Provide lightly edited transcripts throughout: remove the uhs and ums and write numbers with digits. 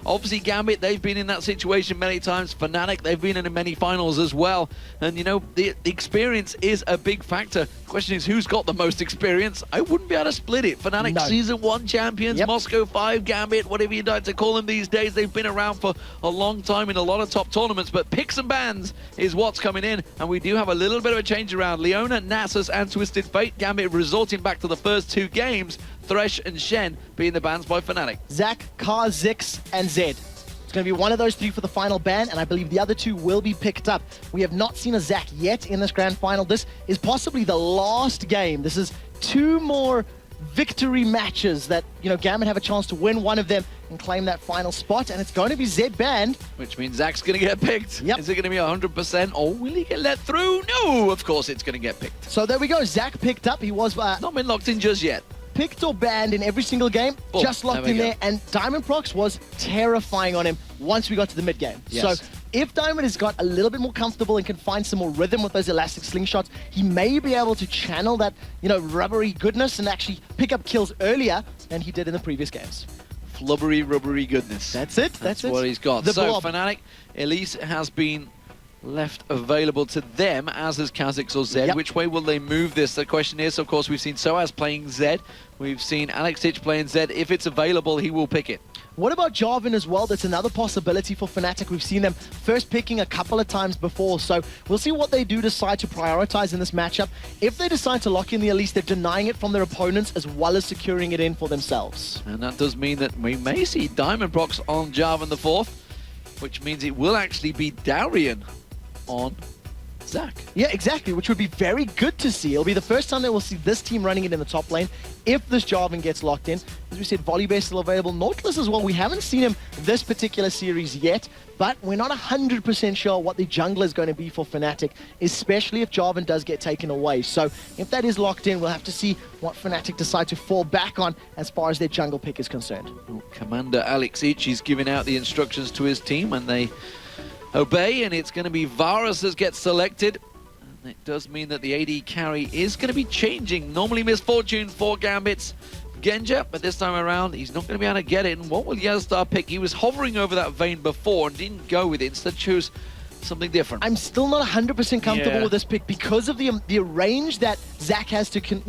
Obviously, Gambit, they've been in that situation many times. Fnatic, they've been in many finals as well. And, you know, the experience is a big factor. The question is, who's got the most experience? I wouldn't be able to split it. Fnatic, No. Season 1 champions, Moscow 5, Gambit, whatever you'd like to call them these days. They've been around for a long time in a lot of top tournaments. But picks and bans is what's coming in. And we do have a little bit of a change around. Leona, Nasus, and Twisted Fate. Gambit resorting back to the first 2 games. Thresh and Shen being the bans by Fnatic. Zac, Kar, Zix, and Zed. It's going to be one of those 3 for the final ban, and I believe the other 2 will be picked up. We have not seen a Zac yet in this grand final. This is possibly the last game. This is 2 more victory matches that, you know, Gambit have a chance to win one of them and claim that final spot, and it's going to be Zed banned. Which means Zac's going to get picked. Yep. Is it going to be 100%, or will he get let through? No, of course it's going to get picked. So there we go. Zac picked up. He was Not been locked in just yet. picked or banned in every single game, Boom, just locked there in we there, go. and Diamond Prox was terrifying on him once we got to the mid-game. Yes. So if Diamond has got a little bit more comfortable and can find some more rhythm with those elastic slingshots, he may be able to channel that, you know, rubbery goodness and actually pick up kills earlier than he did in the previous games. Flubbery, rubbery goodness. That's it. That's it. what he's got. The So, blob. Fnatic, Elise has been left available to them, as has Kha'Zix or Zed. Yep. Which way will they move this? The question is, of course, we've seen Soaz playing Zed. We've seen Alex Titch playing Zed. If it's available, he will pick it. What about Jarvan as well? That's another possibility for Fnatic. We've seen them first picking a couple of times before, so we'll see what they do decide to prioritize in this matchup. If they decide to lock in the Elise, they're denying it from their opponents as well as securing it in for themselves. And that does mean that we may see Diamond Prox on Jarvan the 4th, which means it will actually be Darian on Zac. Yeah, exactly, which would be very good to see. It'll be the first time that we'll see this team running it in the top lane if this Jarvan gets locked in. As we said, Volibear still available. Nautilus as well. We haven't seen him this particular series yet, but we're not 100% sure what the jungler is going to be for Fnatic, especially if Jarvan does get taken away. So if that is locked in, we'll have to see what Fnatic decide to fall back on as far as their jungle pick is concerned. Commander Alex Ich is giving out the instructions to his team, and they obey, and it's going to be Varus that gets selected. And it does mean that the AD carry is going to be changing. Normally Misfortune for Gambit's Genja, but this time around he's not going to be able to get it. And what will Yastar pick? He was hovering over that Vayne before and didn't go with it. Instead chose something different. I'm still not 100% comfortable with this pick because of the range that Zac has to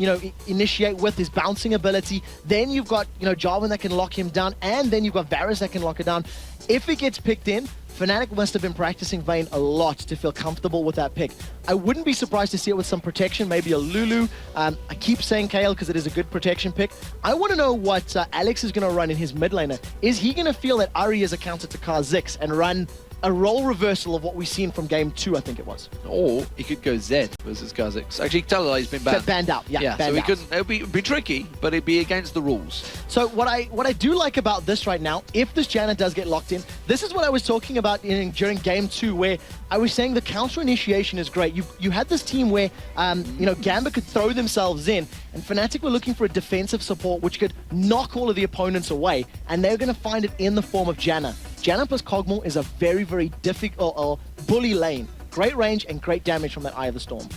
initiate with his bouncing ability. Then you've got, you know, Jarvan that can lock him down, and then you've got Varus that can lock it down. If it gets picked in, Fnatic must have been practicing Vayne a lot to feel comfortable with that pick. I wouldn't be surprised to see it with some protection, maybe a Lulu. I keep saying Kayle because it is a good protection pick. I want to know what Alex is going to run in his mid laner. Is he going to feel that Ahri is a counter to Kha'Zix and run a role reversal of what we've seen from game 2, I think it was? Or he could go Zed versus Kha'Zix. Actually, tell her he's been banned. Banned out, yeah. So banned he out. couldn't. It'd be tricky, but it'd be against the rules. So what I do like about this right now, if this Janna does get locked in, this is what I was talking about during game 2, where I was saying the counter initiation is great. You had this team where you know, Gambit could throw themselves in, and Fnatic were looking for a defensive support which could knock all of the opponents away, and they're going to find it in the form of Janna. Janna plus Kog'Maw is a very, very difficult bully lane. Great range and great damage from that Eye of the Storm.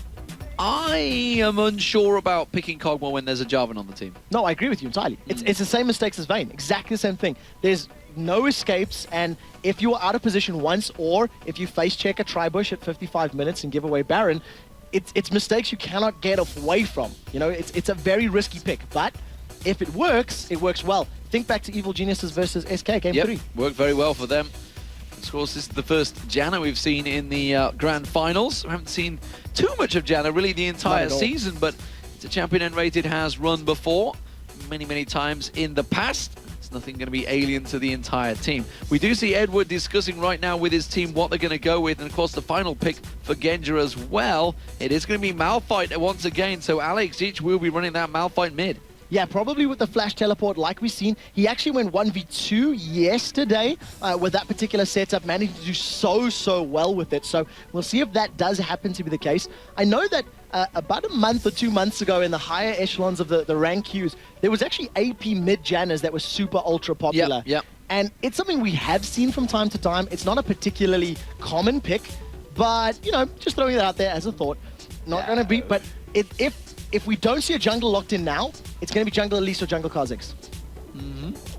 I am unsure about picking Kog'Maw when there's a Jarvan on the team. No, I agree with you entirely. It's the same mistakes as Vayne. Exactly the same thing. There's no escapes, and if you are out of position once, or if you face check a Tribush at 55 minutes and give away Baron, it's mistakes you cannot get away from. You know, it's a very risky pick, but if it works well. Think back to Evil Geniuses versus SK game 3. Worked very well for them. Of course, this is the first Janna we've seen in the grand finals. We haven't seen too much of Janna really the entire season, but it's a champion N-rated has run before many, many times in the past. It's nothing going to be alien to the entire team. We do see Edward discussing right now with his team what they're going to go with, and of course the final pick for Genja as well. It is going to be Malphite once again, so Alex Ich will be running that Malphite mid. Yeah, probably with the flash teleport like we've seen. He actually went 1v2 yesterday with that particular setup, managed to do so well with it. So we'll see if that does happen to be the case. I know that about a month or 2 months ago in the higher echelons of the rank queues, there was actually AP mid Jannas that was super ultra popular. Yep. And it's something we have seen from time to time. It's not a particularly common pick, but, you know, just throwing it out there as a thought. Not going to be, but if we don't see a jungle locked in now, it's going to be jungle Elise or jungle Kha'Zix.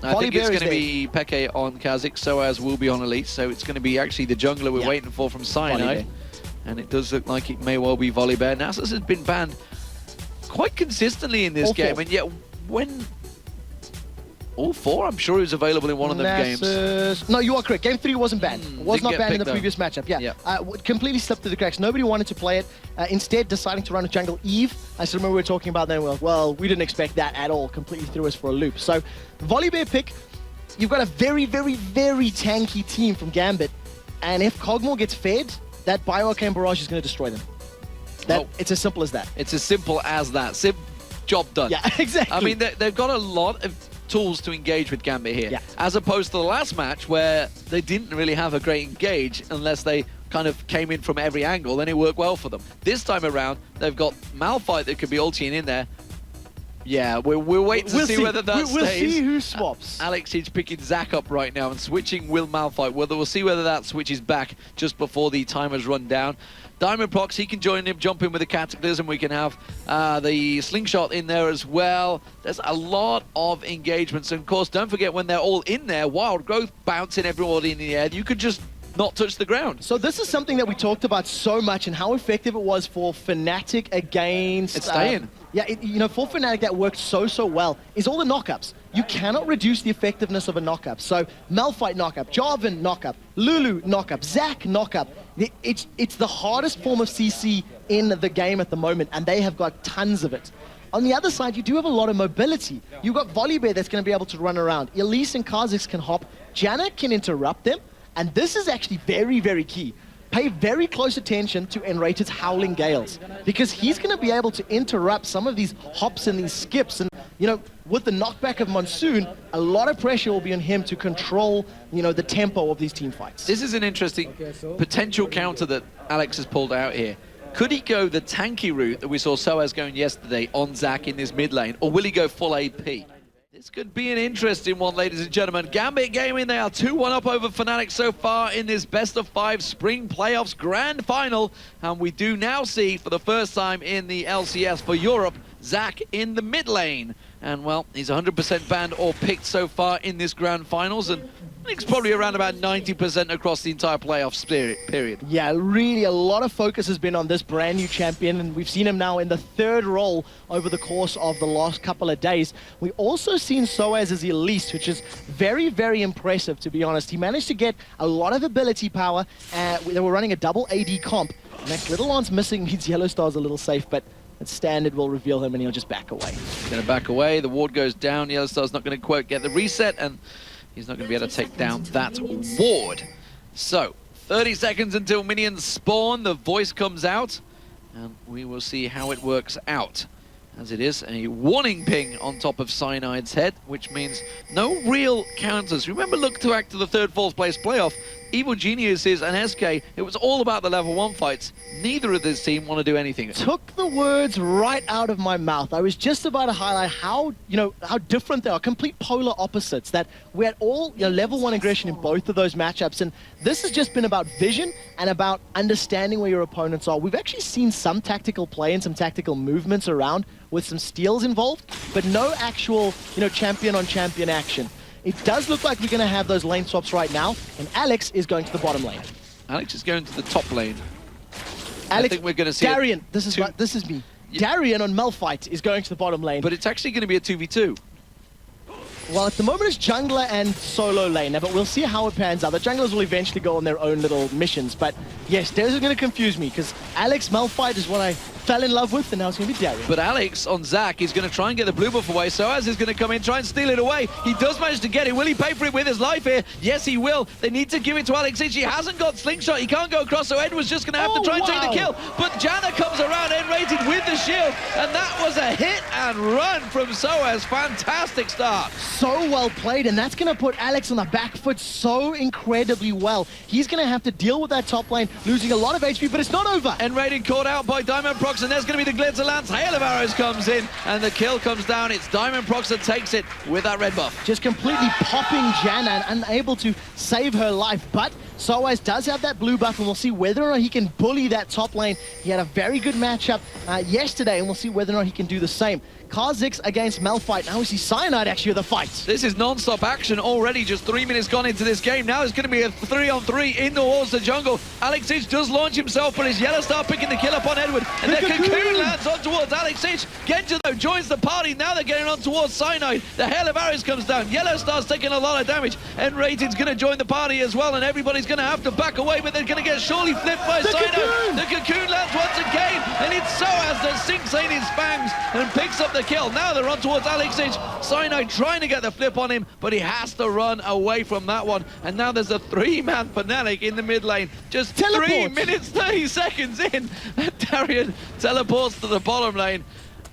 I think it's going to be Peke on Kha'Zix, Soaz will be on Elite, so it's going to be actually the jungler we're waiting for from Cyanide. And it does look like it may well be Volibear. Nasus has been banned quite consistently in this game, and yet when... All four? I'm sure he was available in one of them games. No, you are correct. Game 3 wasn't banned. Was not banned in the previous matchup. Completely slipped through the cracks. Nobody wanted to play it. Instead, deciding to run a jungle Eve. I still remember we were talking about that. Well, we didn't expect that at all. Completely threw us for a loop. So, Volibear pick. You've got a very, very, very tanky team from Gambit. And if Kog'Maw gets fed, that Bioarcane Barrage is going to destroy them. It's as simple as that. It's as simple as that. Job done. Yeah, exactly. I mean, they've got a lot of tools to engage with Gambit here, as opposed to the last match where they didn't really have a great engage unless they kind of came in from every angle, then it worked well for them. This time around, they've got Malphite that could be ulting in there. Yeah, we'll wait to see whether that stays. We'll see who swaps. Alex is picking Zach up right now and switching with Malphite. We'll see whether that switches back just before the timer's run down. Diamond Prox, he can join him, jump in with the Cataclysm. We can have the Slingshot in there as well. There's a lot of engagements. And of course, don't forget when they're all in there, Wild Growth bouncing everybody in the air. You could just not touch the ground. So this is something that we talked about so much and how effective it was for Fnatic against... It's staying. For Fnatic that worked so well is all the knockups. You cannot reduce the effectiveness of a knockup. So Malphite knockup, Jarvan knockup, Lulu knockup, Zac knockup. It's the hardest form of CC in the game at the moment, and they have got tons of it. On the other side, you do have a lot of mobility. You've got Volibear that's going to be able to run around. Elise and Kha'Zix can hop. Janna can interrupt them. And this is actually very, very key. Pay very close attention to Enrated's Howling Gales, because he's going to be able to interrupt some of these hops and these skips. And, with the knockback of Monsoon, a lot of pressure will be on him to control, the tempo of these team fights. This is an interesting potential counter that Alex has pulled out here. Could he go the tanky route that we saw Soaz going yesterday on Zac in this mid lane, or will he go full AP? This could be an interesting one, ladies and gentlemen. Gambit Gaming, they are 2-1 up over Fnatic so far in this best-of-5 Spring Playoffs Grand Final. And we do now see, for the first time in the LCS for Europe, Zac in the mid lane. And, well, he's 100% banned or picked so far in this Grand Finals. And I think it's probably around about 90% across the entire playoff period. Yeah, really a lot of focus has been on this brand new champion, and we've seen him now in the third role over the course of the last couple of days. We also seen Soaz as Elise, which is very, very impressive, to be honest. He managed to get a lot of ability power. They were running a double AD comp. And that Little On's missing means Yellow Star's a little safe, but that standard will reveal him and he'll just back away. He's going to back away. The ward goes down. Yellow Star's not going to quite get the reset, and he's not going to be able to take down that ward. So, 30 seconds until minions spawn. The voice comes out, and we will see how it works out. As it is a warning ping on top of Cyanide's head, which means no real counters. Remember, look to act to the third, fourth place playoff. Evil Geniuses and SK, it was all about the level 1 fights. Neither of this team want to do anything. Took the words right out of my mouth. I was just about to highlight how, how different they are. Complete polar opposites. That we had all, level 1 aggression in both of those matchups. And this has just been about vision and about understanding where your opponents are. We've actually seen some tactical play and some tactical movements around with some steals involved, but no actual, champion on champion action. It does look like we're going to have those lane swaps right now, and Alex is going to the bottom lane. Alex is going to the top lane. Alex, I think we're going to see Darian, this is me. Yeah. Darian on Malphite is going to the bottom lane. But it's actually going to be a 2v2. Well, at the moment it's jungler and solo laner, but we'll see how it pans out. The junglers will eventually go on their own little missions, but yes, this is going to confuse me, because Alex Malphite is what I fell in love with, and now it's going to be Darian. But Alex on Zac is going to try and get the blue buff away. Soaz is going to come in, try and steal it away. He does manage to get it. Will he pay for it with his life here? Yes, he will. They need to give it to Alex. He hasn't got Slingshot. He can't go across, so Edward's just going to have to try and take the kill. But Janna comes around, N-rated with the shield, and that was a hit and run from Soaz. Fantastic start. So well played, and that's going to put Alex on the back foot so incredibly well. He's going to have to deal with that top lane, losing a lot of HP, but it's not over. N-rated caught out by Diamond Prox, and there's going to be the Glitzer Lance. Hail of arrows comes in, and the kill comes down. It's Diamond Prox that takes it with that red buff. Just completely popping Janna and unable to save her life, but Soaz does have that blue buff, and we'll see whether or not he can bully that top lane. He had a very good matchup yesterday, and we'll see whether or not he can do the same. Kha'Zix against Malphite. Now we see Cyanide actually with the fight. fight. This is non-stop action already, just 3 minutes gone into this game. Now it's going to be a 3-on-3 in towards the jungle. Alex Ich does launch himself, but it's Yellowstar picking the kill up on Edward. And the Cocoon lands on towards Alex Ich. Genja, though, joins the party. Now they're getting on towards Cyanide. The Hail of Arrows comes down. Yellowstar's taking a lot of damage. N-Rated's going to join the party as well, and everybody's going to have to back away, but they're going to get surely flipped by Cyanide. The Cocoon lands once again, and it's Soaz that sinks in his fangs and picks up the kill. Now they're on towards Alex Ich. Cyanide trying to get the flip on him, but he has to run away from that one. And now there's a 3-man Fnatic in the mid lane. Just 3 minutes, 30 seconds in. Darian teleports to the bottom lane.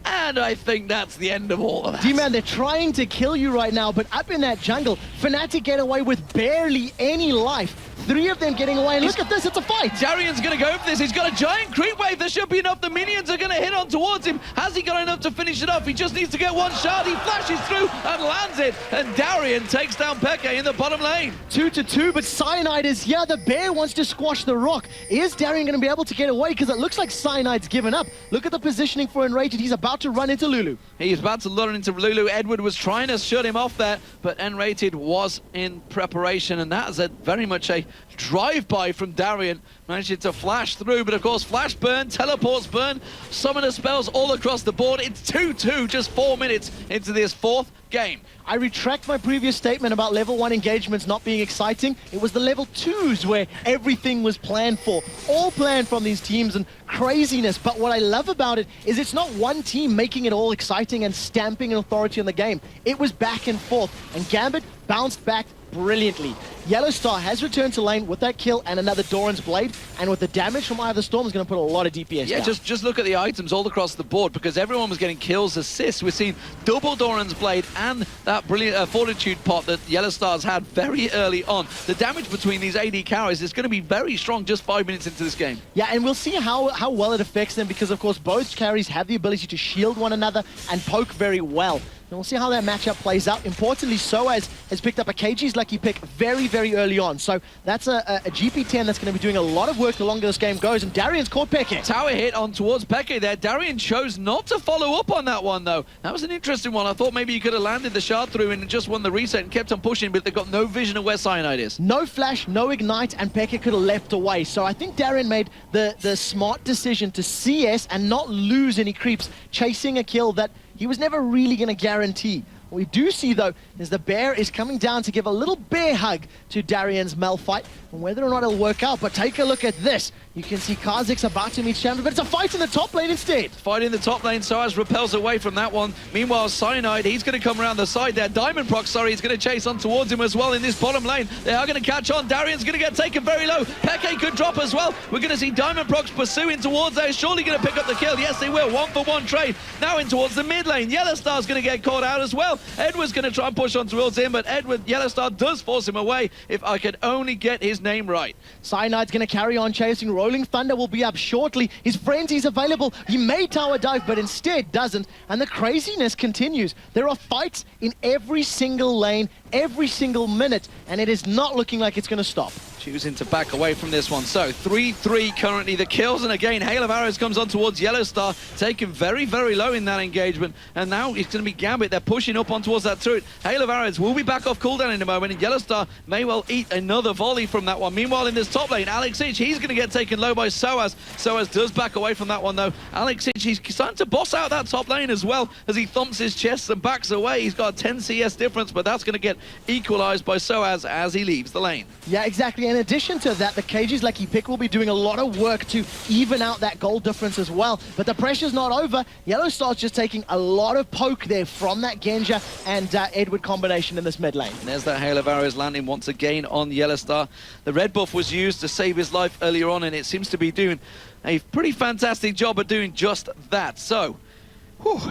And I think that's the end of all of that. D-Man, they're trying to kill you right now, but up in that jungle, Fnatic get away with barely any life. 3 of them getting away, and look at this, it's a fight. Darian's going to go for this. He's got a giant creep wave. There should be enough. The minions are going to hit on towards him. Has he got enough to finish it off? He just needs to get one shot. He flashes through and lands it. And Darian takes down Peke in the bottom lane. 2-2, but Cyanide is here. The bear wants to squash the rock. Is Darian going to be able to get away? Because it looks like Cyanide's given up. Look at the positioning for Enraged. He's about to run into Lulu. He's about to run into Lulu. Edward was trying to shut him off there, but N-Rated was in preparation, and that is very much a drive-by from Darian. Managed to flash through, but of course flash burn, teleports burn, summoner spells all across the board. It's 2-2, just 4 minutes into this 4th game. I retract my previous statement about level 1 engagements not being exciting. It was the level 2s where everything was planned for. All planned from these teams and craziness. But what I love about it is it's not one team making it all exciting and stamping an authority on the game. It was back and forth, and Gambit bounced back brilliantly. Yellowstar has returned to lane with that kill and another Doran's Blade, and with the damage from Eye of the Storm is going to put a lot of DPS down. Just look at the items all across the board, because everyone was getting kills, assists. We're seeing double Doran's Blade and that brilliant Fortitude pot that Yellowstar's had very early on. The damage between these AD carries is going to be very strong just 5 minutes into this game. Yeah, and we'll see how well it affects them, because of course both carries have the ability to shield one another and poke very well. And we'll see how that matchup plays out. Importantly, Soaz has picked up a KG's lucky pick very, very early on. So that's a GP10 that's going to be doing a lot of work the longer this game goes. And Darian's caught Peke. Tower hit on towards Peke there. Darian chose not to follow up on that one, though. That was an interesting one. I thought maybe you could have landed the shard through and just won the reset and kept on pushing, but they've got no vision of where Cyanide is. No flash, no ignite, and Peke could have leapt away. So I think Darian made the smart decision to CS and not lose any creeps, chasing a kill that he was never really going to guarantee. What we do see, though, is the bear is coming down to give a little bear hug to Darian's Malphite, and whether or not it'll work out. But take a look at this. You can see Kha'Zix about to meet Champion, but it's a fight in the top lane instead. Fight in the top lane, Soaz repels away from that one. Meanwhile, Cyanide, he's going to come around the side there. Diamond Proc, sorry, is going to chase on towards him as well in this bottom lane. They are going to catch on. Darian's going to get taken very low. Peke could drop as well. We're going to see Diamond Procs pursuing towards there. Surely going to pick up the kill. Yes, they will. 1-for-1 trade. Now in towards the mid lane. Yellowstar's going to get caught out as well. Edward's going to try and push on towards him, but Yellowstar does force him away. If I could only get his name right. Cyanide's going to carry on chasing. Rolling Thunder will be up shortly. His frenzy's available. He may tower dive, but instead doesn't. And the craziness continues. There are fights in every single lane, every single minute, and it is not looking like it's going to stop. Choosing to back away from this one. So 3-3 currently the kills, and again Hail of Arrows comes on towards Yellowstar, taken very, very low in that engagement, and now it's going to be Gambit. They're pushing up on towards that turret. Hail of Arrows will be back off cooldown in a moment, and Yellowstar may well eat another volley from that one. Meanwhile in this top lane, Alex Ich, he's going to get taken low by Soaz. Soaz does back away from that one though. Alex Ich, he's starting to boss out that top lane as well as he thumps his chest and backs away. He's got a 10 CS difference, but that's going to get equalized by Soaz as he leaves the lane. Yeah, exactly. In addition to that, the KG's lucky pick will be doing a lot of work to even out that gold difference as well. But the pressure's not over. Yellowstar's just taking a lot of poke there from that Genja and Edward combination in this mid lane. And there's that Hail of Arrows landing once again on Yellowstar. The red buff was used to save his life earlier on, and it seems to be doing a pretty fantastic job at doing just that. So,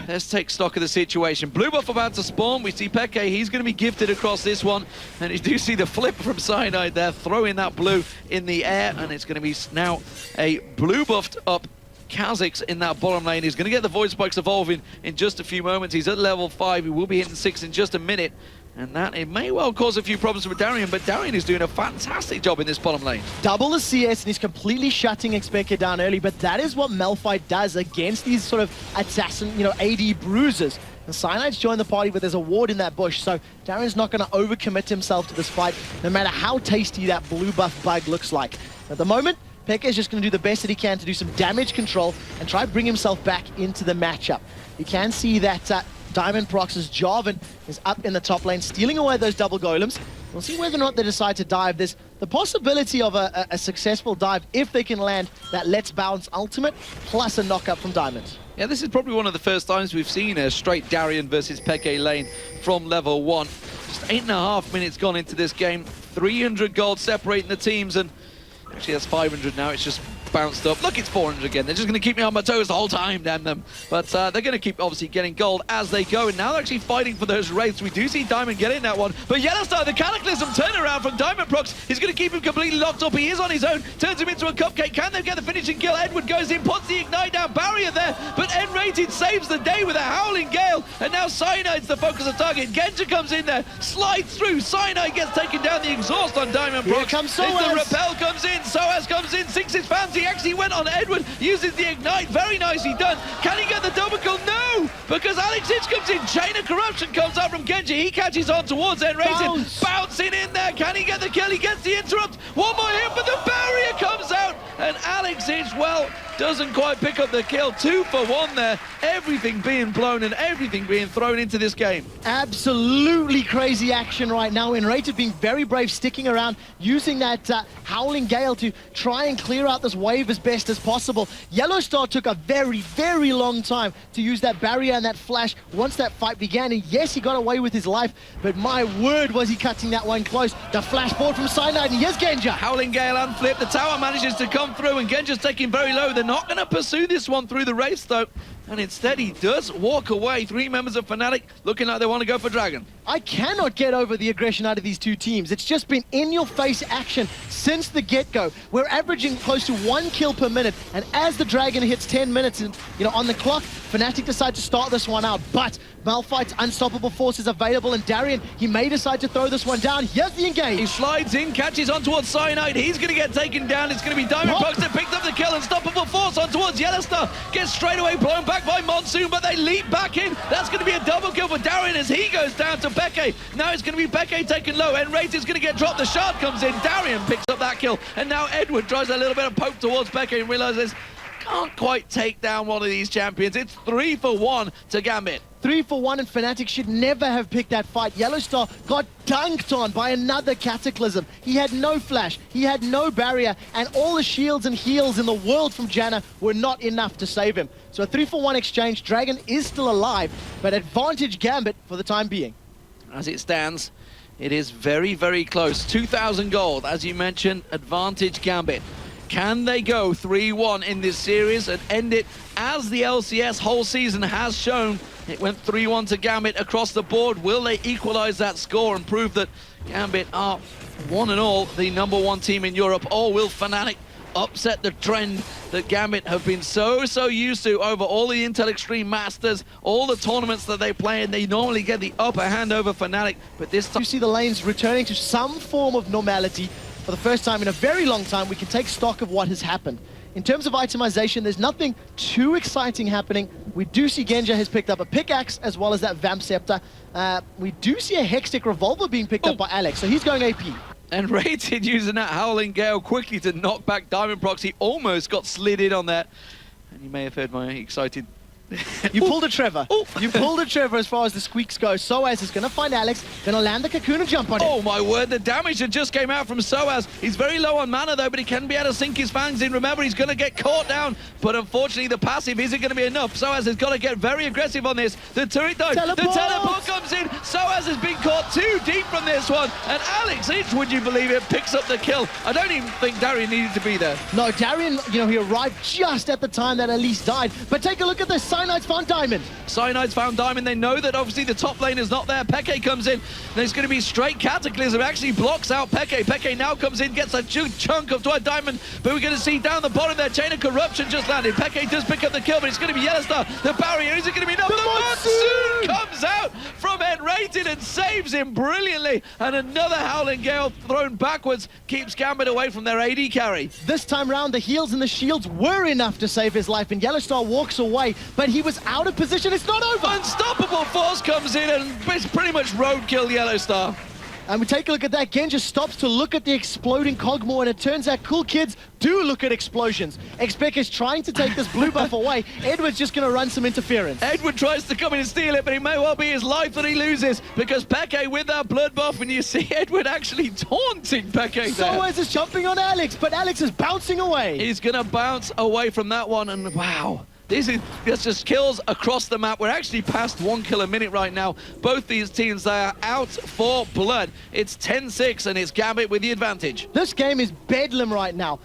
let's take stock of the situation. Blue buff about to spawn. We see Peke. He's going to be gifted across this one. And you do see the flip from Cyanide there, throwing that blue in the air. And it's going to be now a blue buffed up Kha'Zix in that bottom lane. He's going to get the Void Spikes evolving in just a few moments. He's at level 5. He will be hitting 6 in just a minute. And that, it may well cause a few problems with Darien, but Darien is doing a fantastic job in this bottom lane. Double the CS, and he's completely shutting Expected down early, but that is what Malphite does against these sort of assassin, AD bruisers. And Cyanide's joined the party, but there's a ward in that bush, so Darien's not going to overcommit himself to this fight, no matter how tasty that blue buff bug looks like. At the moment, Pekka is just going to do the best that he can to do some damage control and try to bring himself back into the matchup. You can see that Diamond Prox's Jarvan is up in the top lane, stealing away those double golems. We'll see whether or not they decide to dive. There's the possibility of a successful dive if they can land that Let's Bounce ultimate, plus a knockup from Diamond. Yeah, this is probably one of the first times we've seen a straight Darien versus Peke lane from level 1. Just 8.5 minutes gone into this game, 300 gold separating the teams, and actually that's 500 now, it's just bounced up. Look, it's 400 again. They're just going to keep me on my toes the whole time, damn them. But they're going to keep, obviously, getting gold as they go. And now they're actually fighting for those wraiths. We do see Diamond getting that one. But Yellowstar, the Cataclysm turnaround from Diamond Prox is going to keep him completely locked up. He is on his own. Turns him into a cupcake. Can they get the finishing kill? Edward goes in, puts the Ignite down. Barrier there. But N-Rated saves the day with a Howling Gale. And now Cyanide's the focus of target. Genja comes in there, slides through. Cyanide gets taken down. The exhaust on Diamond Prox. Here comes Soaz. The Repel comes in. Soaz comes in. Sinks his fans. He actually went on Edward, uses the Ignite, very nicely done. Can he get the double kill? No! Because Alex Hitch comes in, Chain of Corruption comes out from Genji, he catches on towards N-Rated, bouncing in there, can he get the kill? He gets the interrupt, one more hit, but the barrier comes out, and Alex Hitch, well, doesn't quite pick up the kill. 2 for 1 there, everything being blown and everything being thrown into this game. Absolutely crazy action right now. N-Rated being very brave, sticking around, using that Howling Gale to try and clear out this wave as best as possible. Yellowstar took a very, very long time to use that barrier and that flash once that fight began. And yes, he got away with his life, but my word was he cutting that one close. The flash forward from Cyanide, and here's Genja. Howling Gale unflipped, the tower manages to come through, and Genja's taking very low. They're not going to pursue this one through the Wraith, though. And instead he does walk away. 3 members of Fnatic looking like they want to go for Dragon. I cannot get over the aggression out of these two teams. It's just been in-your-face action since the get-go. We're averaging close to 1 kill per minute, and as the Dragon hits 10 minutes on the clock, Fnatic decide to start this one out. But Malphite's unstoppable force is available, and Darien, he may decide to throw this one down. Here's the engage. He slides in, catches on towards Cyanide. He's going to get taken down. It's going to be Diamond Prox that picked up the kill. Unstoppable force on towards Yellowstar. Gets straight away blown back by Monsoon, but they leap back in. That's going to be a double kill for Darien as he goes down to Peke. Now it's going to be Peke taken low. N-Rate is going to get dropped. The shard comes in. Darien picks up that kill. And now Edward tries a little bit of poke towards Peke and realizes can't quite take down one of these champions. It's 3 for 1 to Gambit. 3 for 1, and Fnatic should never have picked that fight. Yellowstar got dunked on by another Cataclysm. He had no flash, he had no barrier, and all the shields and heals in the world from Janna were not enough to save him. So a 3 for 1 exchange. Dragon is still alive, but advantage Gambit for the time being. As it stands, it is very, very close. 2,000 gold, as you mentioned, advantage Gambit. Can they go 3-1 in this series and end it as the LCS whole season has shown? It went 3-1 to Gambit across the board. Will they equalize that score and prove that Gambit are, one and all, the #1 team in Europe? Or will Fnatic upset the trend that Gambit have been so used to over all the Intel Extreme Masters, all the tournaments that they play, and they normally get the upper hand over Fnatic, but this time... You see the lanes returning to some form of normality. For the first time in a very long time, we can take stock of what has happened. In terms of itemization, there's nothing too exciting happening. We do see Genja has picked up a pickaxe as well as that Vamp Scepter. We do see a Hextech Revolver being picked up by Alex, so he's going AP. And Rated using that Howling Gale quickly to knock back Diamond Prox. He almost got slid in on that. And you may have heard my excited... You pulled a Trevor. You pulled a Trevor as far as the squeaks go. Soaz is going to find Alex, going to land the Cocoon and jump on him. Oh my word, the damage that just came out from Soaz. He's very low on mana though, but he can be able to sink his fangs in. Remember, he's going to get caught down, but unfortunately the passive isn't going to be enough. Soaz has got to get very aggressive on this. The turret though, the teleport comes in. Soaz has been caught too deep from this one, and Alex Hitch, would you believe it, picks up the kill. I don't even think Darien needed to be there. No, Darien, he arrived just at the time that Elise died. But take a look at this. Cyanide's found Diamond. Cyanide's found Diamond. They know that obviously the top lane is not there. Peke comes in. There's going to be straight Cataclysm. Actually blocks out Peke. Peke now comes in, gets a chunk of Diamond. But we're going to see down the bottom there, Chain of Corruption just landed. Peke does pick up the kill, but it's going to be Yellowstar. The barrier, is it going to be enough? The Monsoon comes out from N-Rated and saves him brilliantly. And another Howling Gale thrown backwards keeps Gambit away from their AD carry. This time round, the heals and the shields were enough to save his life, and Yellowstar walks away, but he was out of position. It's not over. Unstoppable Force comes in and it's pretty much roadkill Yellowstar. And we take a look at that. Genja stops to look at the exploding Cogmore, and it turns out cool kids do look at explosions. Xpec is trying to take this blue buff away. Edward's just going to run some interference. Edward tries to come in and steal it, but it may well be his life that he loses, because Peke with that blood buff, and you see Edward actually taunting Peke there. Soaz is jumping on Alex, but Alex is bouncing away. He's going to bounce away from that one, and wow. This just kills across the map. We're actually past 1 kill a minute right now. Both these teams, they are out for blood. It's 10-6, and it's Gambit with the advantage. This game is bedlam right now.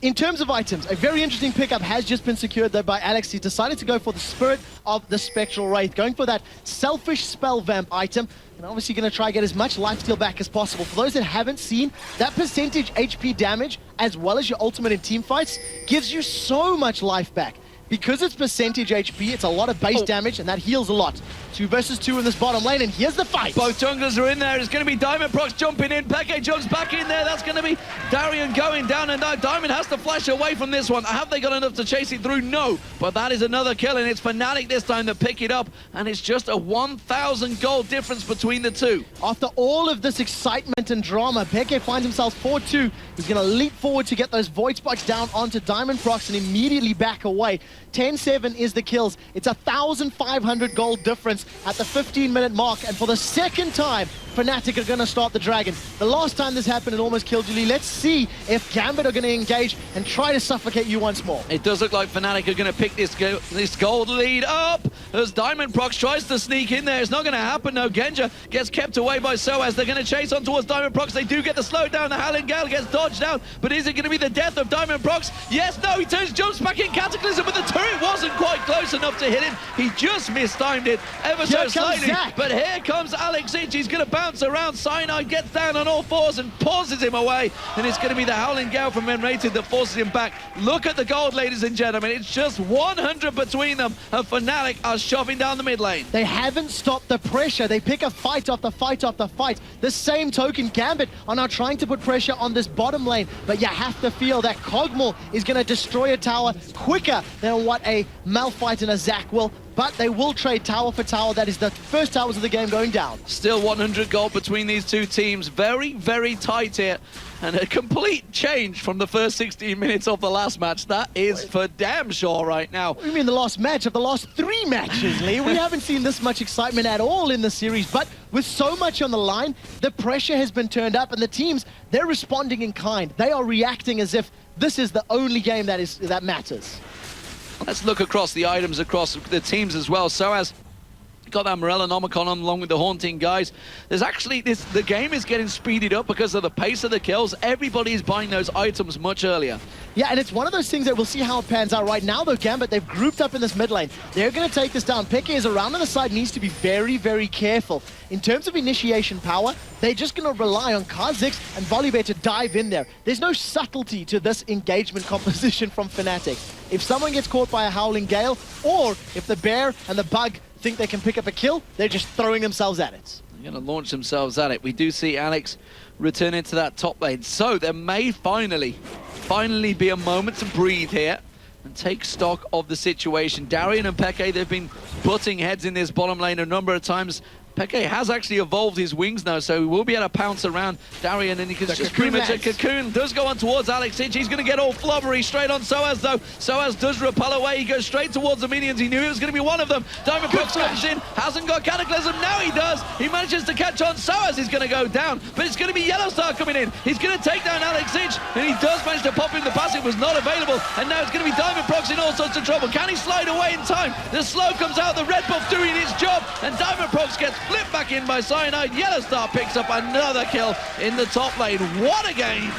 In terms of items, a very interesting pickup has just been secured though by Alex. He decided to go for the Spirit of the Spectral Wraith, going for that selfish spell vamp item, and obviously going to try to get as much lifesteal back as possible. For those that haven't seen, that percentage HP damage, as well as your ultimate in team fights, gives you so much life back. Because it's percentage HP, it's a lot of base damage, and that heals a lot. 2 versus 2 in this bottom lane, and here's the fight. Both junglers are in there. It's going to be Diamond Prox jumping in. Peke jumps back in there. That's going to be Darian going down, and now Diamond has to flash away from this one. Have they got enough to chase it through? No. But that is another kill, and it's Fnatic this time that pick it up, and it's just a 1,000 gold difference between the two. After all of this excitement and drama, Peke finds himself 4-2. He's going to leap forward to get those Void Sparks down onto Diamond Prox and immediately back away. 10-7 is the kills. It's 1,500 gold difference at the 15-minute mark, and for the second time, Fnatic are going to start the Dragon. The last time this happened, it almost killed Julie. Let's see if Gambit are going to engage and try to suffocate you once more. It does look like Fnatic are going to pick this gold lead up as Diamond Prox tries to sneak in there. It's not going to happen, no. Genja gets kept away by Soaz. They're going to chase on towards Diamond Prox. They do get the slowdown. The Howling Gale gets dodged out, but is it going to be the death of Diamond Prox? Yes, no, he jumps back in Cataclysm, but the turret wasn't quite close enough to hit him. He just mistimed it ever so slightly. But here comes Alex Ich. He's going to bounce around. Cyanide gets down on all fours and pauses him away, and it's going to be the Howling Gale from N-Rated that forces him back. Look at the gold, ladies and gentlemen. It's just 100 between them, and Fnatic are shoving down the mid lane. They haven't stopped the pressure. They pick a fight after fight after fight. The same token, Gambit are now trying to put pressure on this bottom lane, but you have to feel that Cogmore is going to destroy a tower quicker than what a Malphite and a Zac will. But they will trade tower for tower. That is the first towers of the game going down. Still 100 gold between these two teams. Very, very tight here. And a complete change from the first 16 minutes of the last match. That is for damn sure right now. What do you mean the last match of the last 3 matches, Lee? We haven't seen this much excitement at all in the series. But with so much on the line, the pressure has been turned up. And the teams, they're responding in kind. They are reacting as if this is the only game that matters. Let's look across the items across the teams as well. So as got that Morella Nomicon on along with the Haunting guys. There's actually the game is getting speeded up because of the pace of the kills. Everybody is buying those items much earlier. Yeah, and it's one of those things that we'll see how it pans out. Right now, though, Gambit, they've grouped up in this mid lane. They're going to take this down. Peke is around on the side, needs to be very, very careful. In terms of initiation power, they're just going to rely on Kha'Zix and Volibear to dive in there. There's no subtlety to this engagement composition from Fnatic. If someone gets caught by a Howling Gale, or if the Bear and the Bug think they can pick up a kill, they're just throwing themselves at it. They're going to launch themselves at it. We do see Alex return into that top lane. So there may finally be a moment to breathe here and take stock of the situation. Darian and Peke, they've been butting heads in this bottom lane a number of times. Peke has actually evolved his wings now, so he will be able to pounce around Darian, and he can just pretty much a cocoon. Does go on towards Alex Ich. He's going to get all flubbery straight on Soaz, though. Soaz does repel away. He goes straight towards the minions. He knew it was going to be one of them. Diamond Prox comes in, hasn't got Cataclysm. Now he does. He manages to catch on. Soaz is going to go down, but it's going to be Yellowstar coming in. He's going to take down Alex Ich, and he does manage to pop in the pass. It was not available, and now it's going to be Diamond Prox in all sorts of trouble. Can he slide away in time? The slow comes out, the red buff doing its job, and Diamond Prox gets flipped back in by Cyanide. Yellowstar picks up another kill in the top lane. What a game!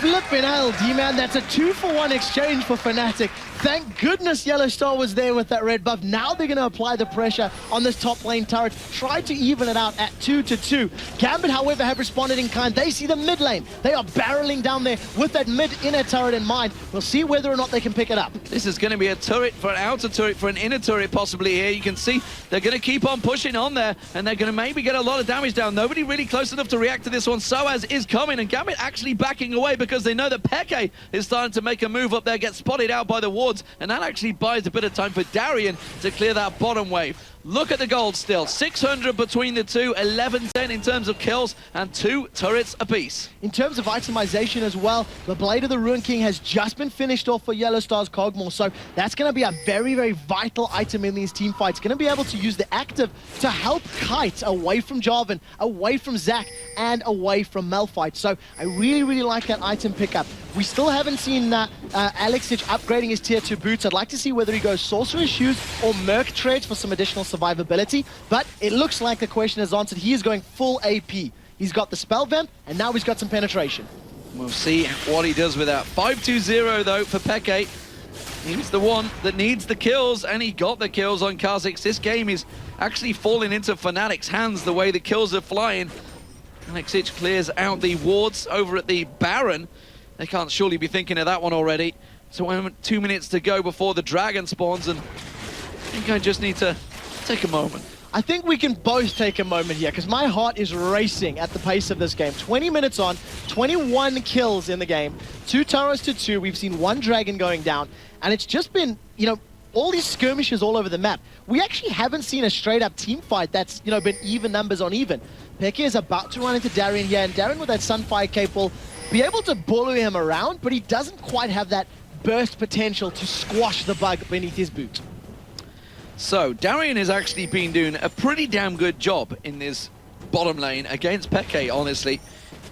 Flipping LD, man. That's a 2-for-1 exchange for Fnatic. Thank goodness Yellow Star was there with that red buff. Now they're going to apply the pressure on this top lane turret. Try to even it out at 2-2. Gambit, however, have responded in kind. They see the mid lane. They are barreling down there with that mid inner turret in mind. We'll see whether or not they can pick it up. This is going to be a turret for an outer turret for an inner turret possibly here. You can see they're going to keep on pushing on there, and they're going to maybe get a lot of damage down. Nobody really close enough to react to this one. Soaz is coming, and Gambit actually backing away because they know that Peke is starting to make a move up there, get spotted out by the wards, and that actually buys a bit of time for Darian to clear that bottom wave. Look at the gold still. 600 between the two, 11-10 in terms of kills, and 2 turrets apiece. In terms of itemization as well, the Blade of the Ruin King has just been finished off for Yellow Star's Cogmore, so that's going to be a very, very vital item in these team fights. Going to be able to use the active to help kite away from Jarvan, away from Zac, and away from Malphite. So I really, really like that item pickup. We still haven't seen Alexich upgrading his tier 2 boots. I'd like to see whether he goes Sorcerer's Shoes or Merc Treads for some additional survivability, but it looks like the question is answered. He is going full AP. He's got the spell vamp, and now he's got some penetration. We'll see what he does with that. 5-2-0 though for Peke. He's the one that needs the kills, and he got the kills on Kha'Zix. This game is actually falling into Fnatic's hands the way the kills are flying. Alexich clears out the wards over at the Baron. They can't surely be thinking of that one already. So 2 minutes to go before the dragon spawns, and I think I just need to take a moment. I think we can both take a moment here, because my heart is racing at the pace of this game. 20 minutes on, 21 kills in the game, 2 turrets to 2. We've seen 1 dragon going down, and it's just been, you know, all these skirmishes all over the map. We actually haven't seen a straight-up team fight that's, you know, been even numbers on even. Peke is about to run into Darian here, and Darian with that Sunfire cape will be able to bully him around, but he doesn't quite have that burst potential to squash the bug beneath his boot. So Darian has actually been doing a pretty damn good job in this bottom lane against Peke, honestly.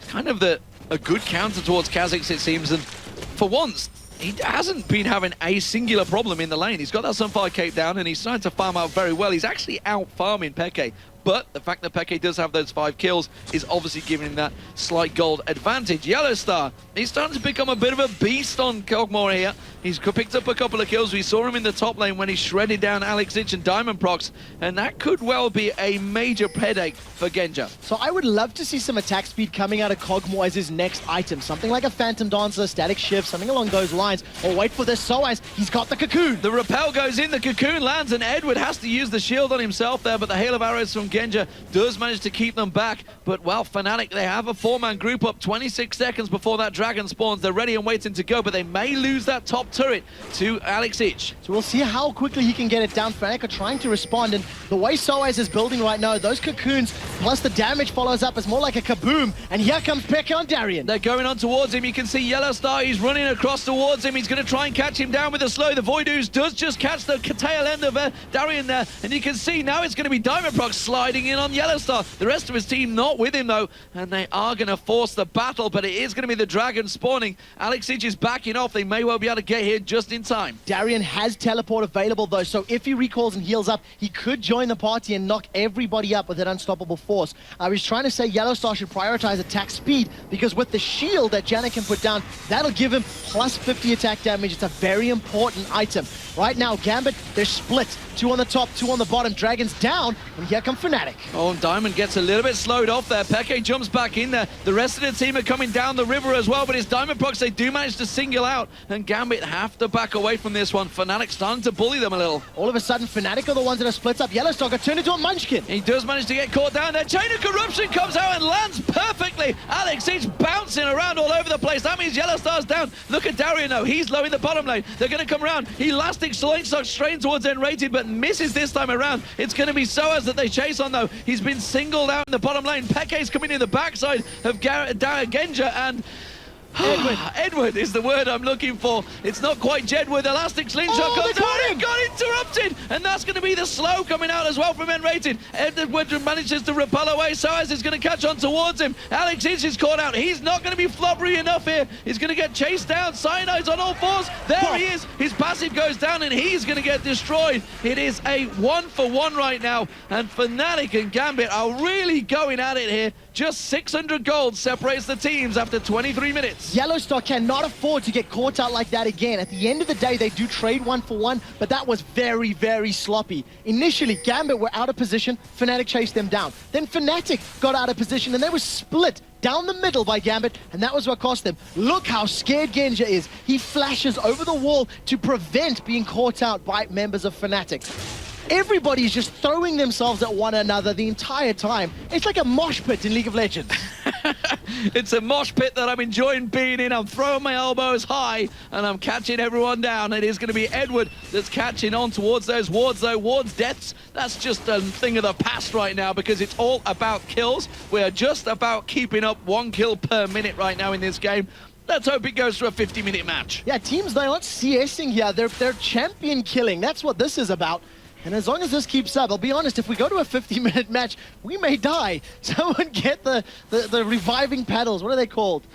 Kind of a good counter towards Kha'Zix, it seems, and for once, he hasn't been having a singular problem in the lane. He's got that Sunfire cape down, and he's starting to farm out very well. He's actually out-farming Peke. But the fact that Peke does have those 5 kills is obviously giving him that slight gold advantage. Yellow Star, he's starting to become a bit of a beast on Cogmore here. He's picked up a couple of kills. We saw him in the top lane when he shredded down Alexich and Diamond Procs, and that could well be a major headache for Genja. So I would love to see some attack speed coming out of Cogmore as his next item. Something like a Phantom Dancer, Static Shift, something along those lines. Or wait for this Soaz, he's got the Cocoon. The Repel goes in, the Cocoon lands, and Edward has to use the shield on himself there, but the hail of arrows from Genja does manage to keep them back. But, well, Fnatic, they have a 4-man group up 26 seconds before that dragon spawns. They're ready and waiting to go, but they may lose that top turret to Alexich. So we'll see how quickly he can get it down. Fnatic are trying to respond, and the way Soaz is building right now, those Cocoons, plus the damage follows up, is more like a kaboom. And here comes Peke on Darian. They're going on towards him. You can see Yellow Star, he's running across towards him. He's going to try and catch him down with a slow. The Void Ooze does just catch the tail end of Darian there, and you can see now it's going to be Diamond Procs sliding in on Yellow Star. The rest of his team not with him though, and they are going to force the battle, but it is going to be the dragon spawning. Alexich is backing off. They may well be able to get here just in time. Darian has teleport available though, so if he recalls and heals up, he could join the party and knock everybody up with that unstoppable force. I was trying to say Yellow Star should prioritize attack speed, because with the shield that Janna can put down, that'll give him plus 50 attack damage. It's a very important item. Right now, Gambit, they're split. 2 on the top, 2 on the bottom. Dragon's down, and here come Fnatic. Oh, Diamond gets a little bit slowed off there. Peke jumps back in there. The rest of the team are coming down the river as well, but it's Diamond Procs they do manage to single out, and Gambit have to back away from this one. Fnatic starting to bully them a little. All of a sudden, Fnatic are the ones that are split up. Yellow Star got turned into a munchkin. He does manage to get caught down there. Chain of Corruption comes out and lands perfectly. Alexich bouncing around all over the place. That means Yellow Star's down. Look at Darian though. He's low in the bottom lane. They're going to come around. Elastic Sloane Stock straight towards N-rated, but misses this time around. It's going to be Soaz that they chase on though. He's been singled out in the bottom lane. Peke's coming in the backside of Genja, and Edward is the word I'm looking for. It's not quite Jedward. Elastic Slingshot comes out and got interrupted, and that's going to be the slow coming out as well from N-rated. Edward manages to repel away. Soaz is going to catch on towards him. Alexich is caught out. He's not going to be flubbery enough here. He's going to get chased down. Cyanide's on all fours. There he is. His passive goes down, and he's going to get destroyed. It is a 1-for-1 right now, and Fnatic and Gambit are really going at it here. Just 600 gold separates the teams after 23 minutes. Yellowstar cannot afford to get caught out like that again. At the end of the day, they do trade 1-for-1, but that was very, very sloppy. Initially, Gambit were out of position, Fnatic chased them down. Then Fnatic got out of position and they were split down the middle by Gambit, and that was what cost them. Look how scared Genja is. He flashes over the wall to prevent being caught out by members of Fnatic. Everybody's just throwing themselves at one another the entire time. It's like a mosh pit in League of Legends. It's a mosh pit that I'm enjoying being in. I'm throwing my elbows high and I'm catching everyone down. It is going to be Edward that's catching on towards those wards, though. Wards deaths, that's just a thing of the past right now because it's all about kills. We're just about keeping up 1 kill per minute right now in this game. Let's hope it goes to a 50-minute match. Yeah, teams, they're not CSing here. They're champion killing. That's what this is about. And as long as this keeps up, I'll be honest, if we go to a 50-minute match, we may die. Someone get the reviving paddles. What are they called?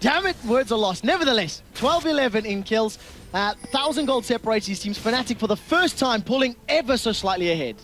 Damn it, words are lost. Nevertheless, 12-11 in kills. 1,000 gold separates these teams. Fnatic for the first time pulling ever so slightly ahead.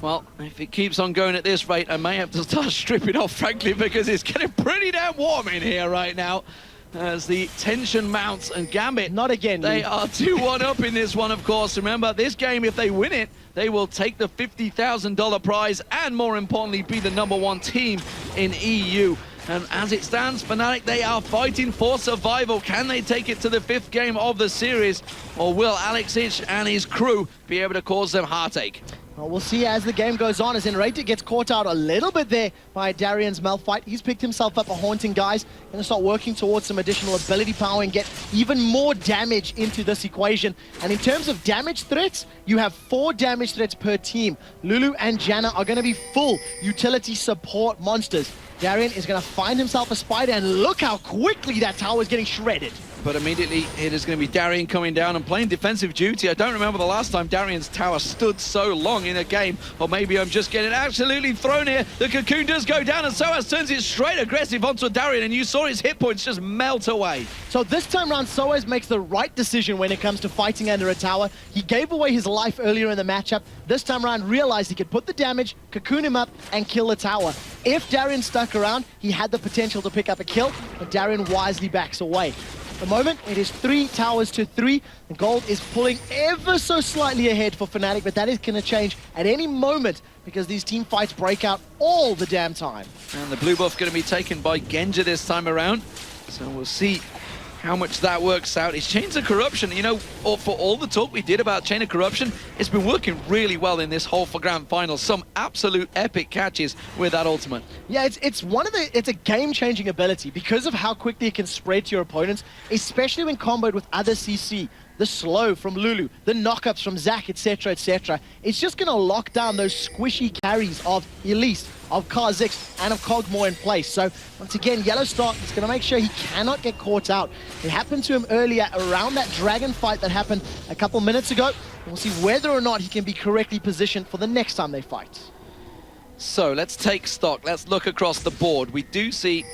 Well, if it keeps on going at this rate, I may have to start stripping off, frankly, because it's getting pretty damn warm in here right now. As the tension mounts, and Gambit, not again. They are 2-1 up in this one, of course. Remember, this game, if they win it, they will take the $50,000 prize and, more importantly, be the #1 team in EU. And as it stands, Fnatic, they are fighting for survival. Can they take it to the 5th game of the series, or will Alex Ich and his crew be able to cause them heartache? Well, we'll see as the game goes on, as Enrated gets caught out a little bit there by Darian's Malphite. He's picked himself up a Haunting, guys. Going to start working towards some additional ability power and get even more damage into this equation. And in terms of damage threats, you have 4 damage threats per team. Lulu and Janna are going to be full utility support monsters. Darian is going to find himself a spider, and look how quickly that tower is getting shredded. But immediately it is going to be Darian coming down and playing defensive duty. I don't remember the last time Darian's tower stood so long in a game, or maybe I'm just getting absolutely thrown here. The cocoon does go down, and Soaz turns it straight aggressive onto Darian, and you saw his hit points just melt away. So this time around, Soaz makes the right decision when it comes to fighting under a tower. He gave away his life earlier in the matchup. This time around, realized he could put the damage, cocoon him up, and kill the tower. If Darian stuck around, he had the potential to pick up a kill, but Darian wisely backs away. At the moment, it is 3 towers to 3. The gold is pulling ever so slightly ahead for Fnatic, but that is going to change at any moment because these team fights break out all the damn time. And the blue buff going to be taken by Genja this time around. So we'll see how much that works out. It's Chains of Corruption, you know, for all the talk we did about Chain of Corruption, it's been working really well in this whole for Grand Final. Some absolute epic catches with that ultimate. Yeah, it's a game-changing ability because of how quickly it can spread to your opponents, especially when comboed with other CC. The slow from Lulu, the knockups from Zac, etc., etc. It's just going to lock down those squishy carries of Elise, of Kha'Zix, and of Kog'Maw in place. So, once again, Yellowstar is going to make sure he cannot get caught out. It happened to him earlier around that dragon fight that happened a couple minutes ago. We'll see whether or not he can be correctly positioned for the next time they fight. So, let's take stock. Let's look across the board. We do see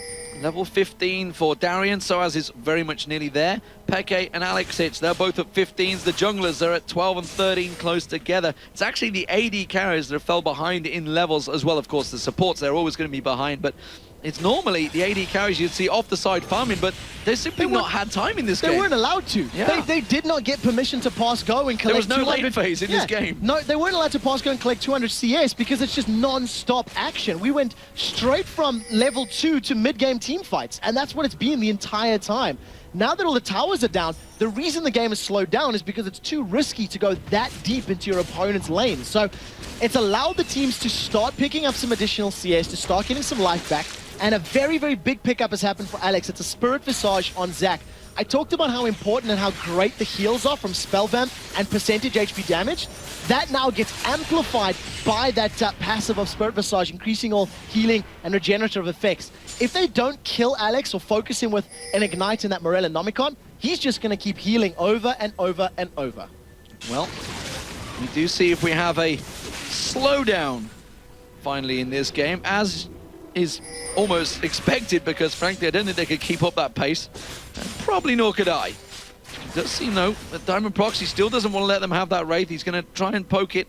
level 15 for Darian, Soaz is very much nearly there. Peke and Alex Ich, they're both at 15s. The junglers are at 12 and 13 close together. It's actually the AD carriers that fell behind in levels as well. Of course, the supports, they're always going to be behind, but it's normally the AD carries you'd see off the side farming, but they've simply not had time in this game. They weren't allowed to. Yeah. They did not get permission to pass go and collect. There was no 200 late phase in this game. No, they weren't allowed to pass go and collect 200 CS because it's just non-stop action. We went straight from level 2 to mid-game team fights, and that's what it's been the entire time. Now that all the towers are down, the reason the game is slowed down is because it's too risky to go that deep into your opponent's lane. So it's allowed the teams to start picking up some additional CS, to start getting some life back, and a very, very big pickup has happened for Alex. It's a Spirit Visage on Zac. I talked about how important and how great the heals are from Spell Vamp and percentage HP damage. That now gets amplified by that passive of Spirit Visage, increasing all healing and regenerative effects. If they don't kill Alex or focus him with an Ignite in that Morella Nomicon, he's just going to keep healing over and over and over. Well, we do see if we have a slowdown finally in this game, as is almost expected, because frankly I don't think they could keep up that pace, and probably nor could I. It does seem though that Diamond Proxy still doesn't want to let them have that Wraith. He's going to try and poke it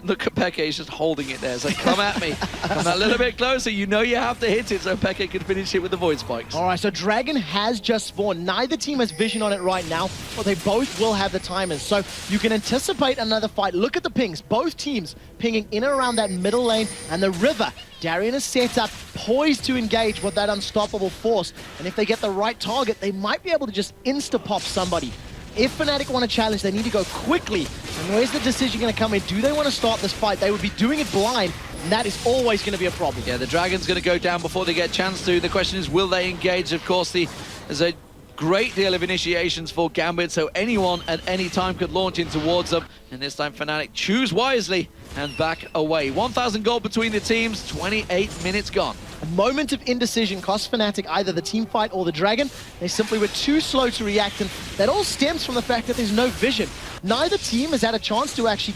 Look at Peke, he's just holding it there. So come at me. Come a little bit closer. You know you have to hit it so Peke can finish it with the Void Spikes. All right, so Dragon has just spawned. Neither team has vision on it right now, but they both will have the timers. So you can anticipate another fight. Look at the pings. Both teams pinging in and around that middle lane and the river. Darien is set up, poised to engage with that unstoppable force. And if they get the right target, they might be able to just insta-pop somebody. If Fnatic want to challenge, they need to go quickly. And where's the decision going to come in? Do they want to start this fight? They would be doing it blind, and that is always going to be a problem. Yeah, the Dragon's going to go down before they get a chance to. The question is, will they engage? Of course, there's a great deal of initiations for Gambit, so anyone at any time could launch in towards them. And this time, Fnatic choose wisely and back away. 1,000 gold between the teams, 28 minutes gone. A moment of indecision cost Fnatic either the team fight or the Dragon. They simply were too slow to react, and that all stems from the fact that there's no vision. Neither team has had a chance to actually,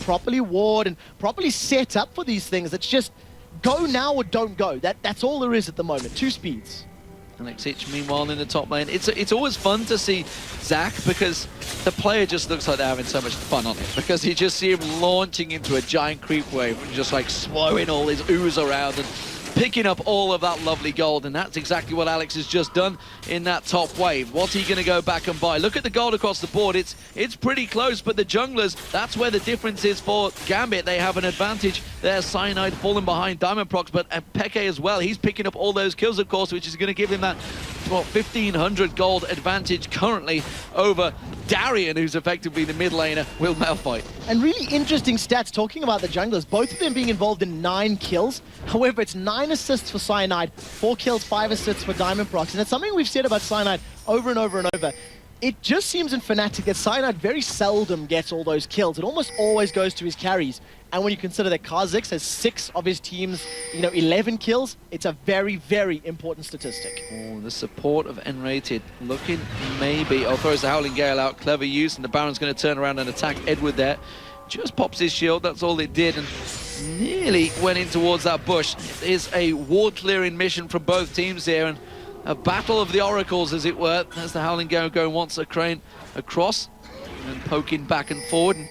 properly ward and properly set up for these things. It's just go now or don't go. That's all there is at the moment. Two speeds. Alexic, meanwhile, in the top lane. It's always fun to see Zach because the player just looks like they're having so much fun on it. Because you just see him launching into a giant creep wave and just like swallowing all his ooze around and picking up all of that lovely gold, and that's exactly what Alex has just done in that top wave. What's he going to go back and buy? Look at the gold across the board. It's pretty close, but the junglers, that's where the difference is for Gambit. They have an advantage there. Cyanide falling behind Diamond Procs, but Peke as well. He's picking up all those kills, of course, which is going to give him that 1,500 gold advantage currently over Darien, who's effectively the mid laner, will malfight. And really interesting stats talking about the junglers, both of them being involved in 9 kills. However, it's 9 assists for Cyanide, 4 kills, 5 assists for Diamond Procs. And it's something we've said about Cyanide over and over and over. It just seems in Fnatic that Cyanide very seldom gets all those kills. It almost always goes to his carries. And when you consider that Kha'Zix has 6 of his team's, 11 kills, it's a very, very important statistic. Oh, the support of N-Rated looking maybe... Oh, throws the Howling Gale out. Clever use, and the Baron's going to turn around and attack Edward there. Just pops his shield, that's all it did, and nearly went in towards that bush. It is a ward-clearing mission from both teams here, and a battle of the oracles, as it were. As the Howling Gale going once a crane across, and poking back and forward. And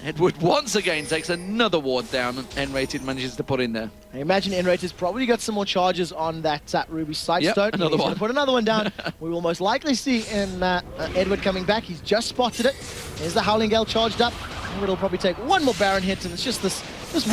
Edward once again takes another ward down, and N-Rated manages to put in there. I imagine N-Rated's probably got some more charges on that Ruby Sightstone. Yep, another one. Put another one down. We will most likely see in Edward coming back. He's just spotted it. There's the Howling Gale charged up. Edward will probably take one more Baron hit, and it's just this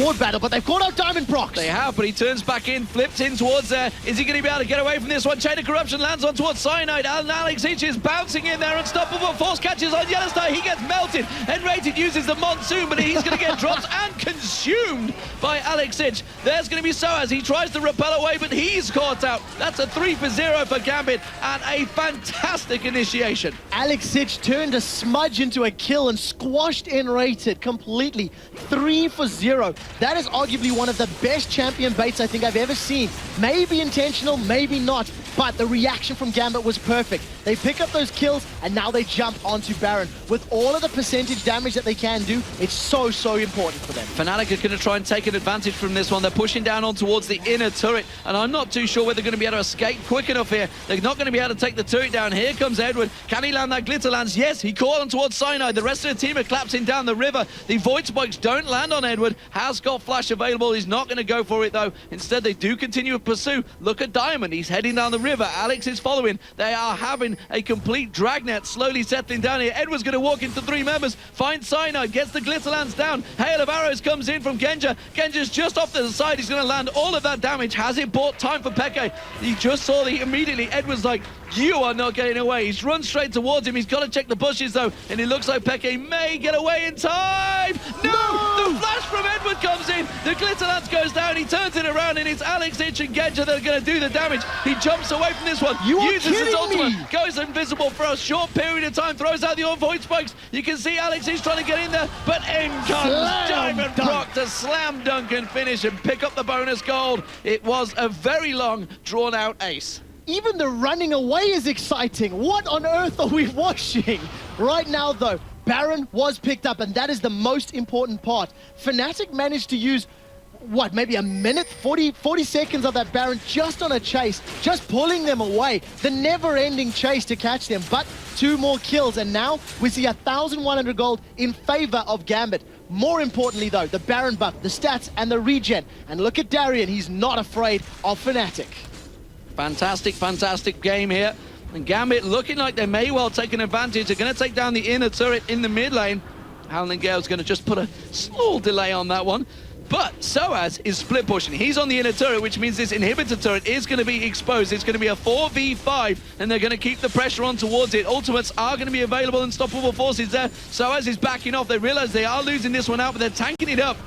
ward battle, but they've caught out Diamond Procs. They have, but he turns back in, flips in towards there. Is he going to be able to get away from this one? Chain of Corruption lands on towards Cyanide, and Alexic is bouncing in there, unstoppable. Force catches on Yellowstar, he gets melted. N-Rated uses the Monsoon, but he's going to get dropped and consumed by Alexic. There's going to be Soaz, he tries to repel away, but he's caught out. That's a 3 for 0 for Gambit, and a fantastic initiation. Alexic turned a smudge into a kill and squashed N-Rated completely. 3 for 0. That is arguably one of the best champion baits I think I've ever seen. Maybe intentional, maybe not, but the reaction from Gambit was perfect. They pick up those kills, and now they jump onto Baron. With all of the percentage damage that they can do, it's so, so important for them. Fnatic are going to try and take an advantage from this one. They're pushing down on towards the inner turret, and I'm not too sure whether they're going to be able to escape quick enough here. They're not going to be able to take the turret down. Here comes Edward. Can he land that glitter lance? Yes, he caught on towards Cyanide. The rest of the team are collapsing down the river. The Void Spikes don't land on Edward. Has got flash available. He's not going to go for it, though. Instead, they do continue to pursue. Look at Diamond. He's heading down the river. Alex is following. They are having a complete dragnet slowly settling down here. Edward's going to walk into 3 members. Finds Cyanide. Gets the glitter lance down. Hail of arrows comes in from Genja. Genja's just off to the side. He's going to land all of that damage. Has it bought time for Peke? He just saw immediately. Edward's like, you are not getting away. He's run straight towards him. He's got to check the bushes, though. And it looks like Peke may get away in time. No! The flash from Edward comes in. The glitter lance goes down. He turns it around, and it's Alexic and Genja that are going to do the damage. He jumps away from this one. Uses his ultimate. Goes invisible for a short period of time. Throws out the Void Spikes. You can see Alexic trying to get in there. But in comes Diamond Proc to slam dunk and finish and pick up the bonus gold. It was a very long, drawn-out ace. Even the running away is exciting. What on earth are we watching? Right now, though, Baron was picked up, and that is the most important part. Fnatic managed to use, what, maybe a minute, 40 seconds of that Baron just on a chase, just pulling them away. The never-ending chase to catch them, but 2 more kills, and now we see 1,100 gold in favor of Gambit. More importantly, though, the Baron buff, the stats, and the regen. And look at Darian, he's not afraid of Fnatic. Fantastic, fantastic game here. And Gambit looking like they may well take an advantage. They're going to take down the inner turret in the mid lane. Howling Gale's going to just put a small delay on that one. But Soaz is split pushing. He's on the inner turret, which means this inhibitor turret is going to be exposed. It's going to be a 4v5, and they're going to keep the pressure on towards it. Ultimates are going to be available, unstoppable forces there. Soaz is backing off. They realize they are losing this one out, but they're tanking it up.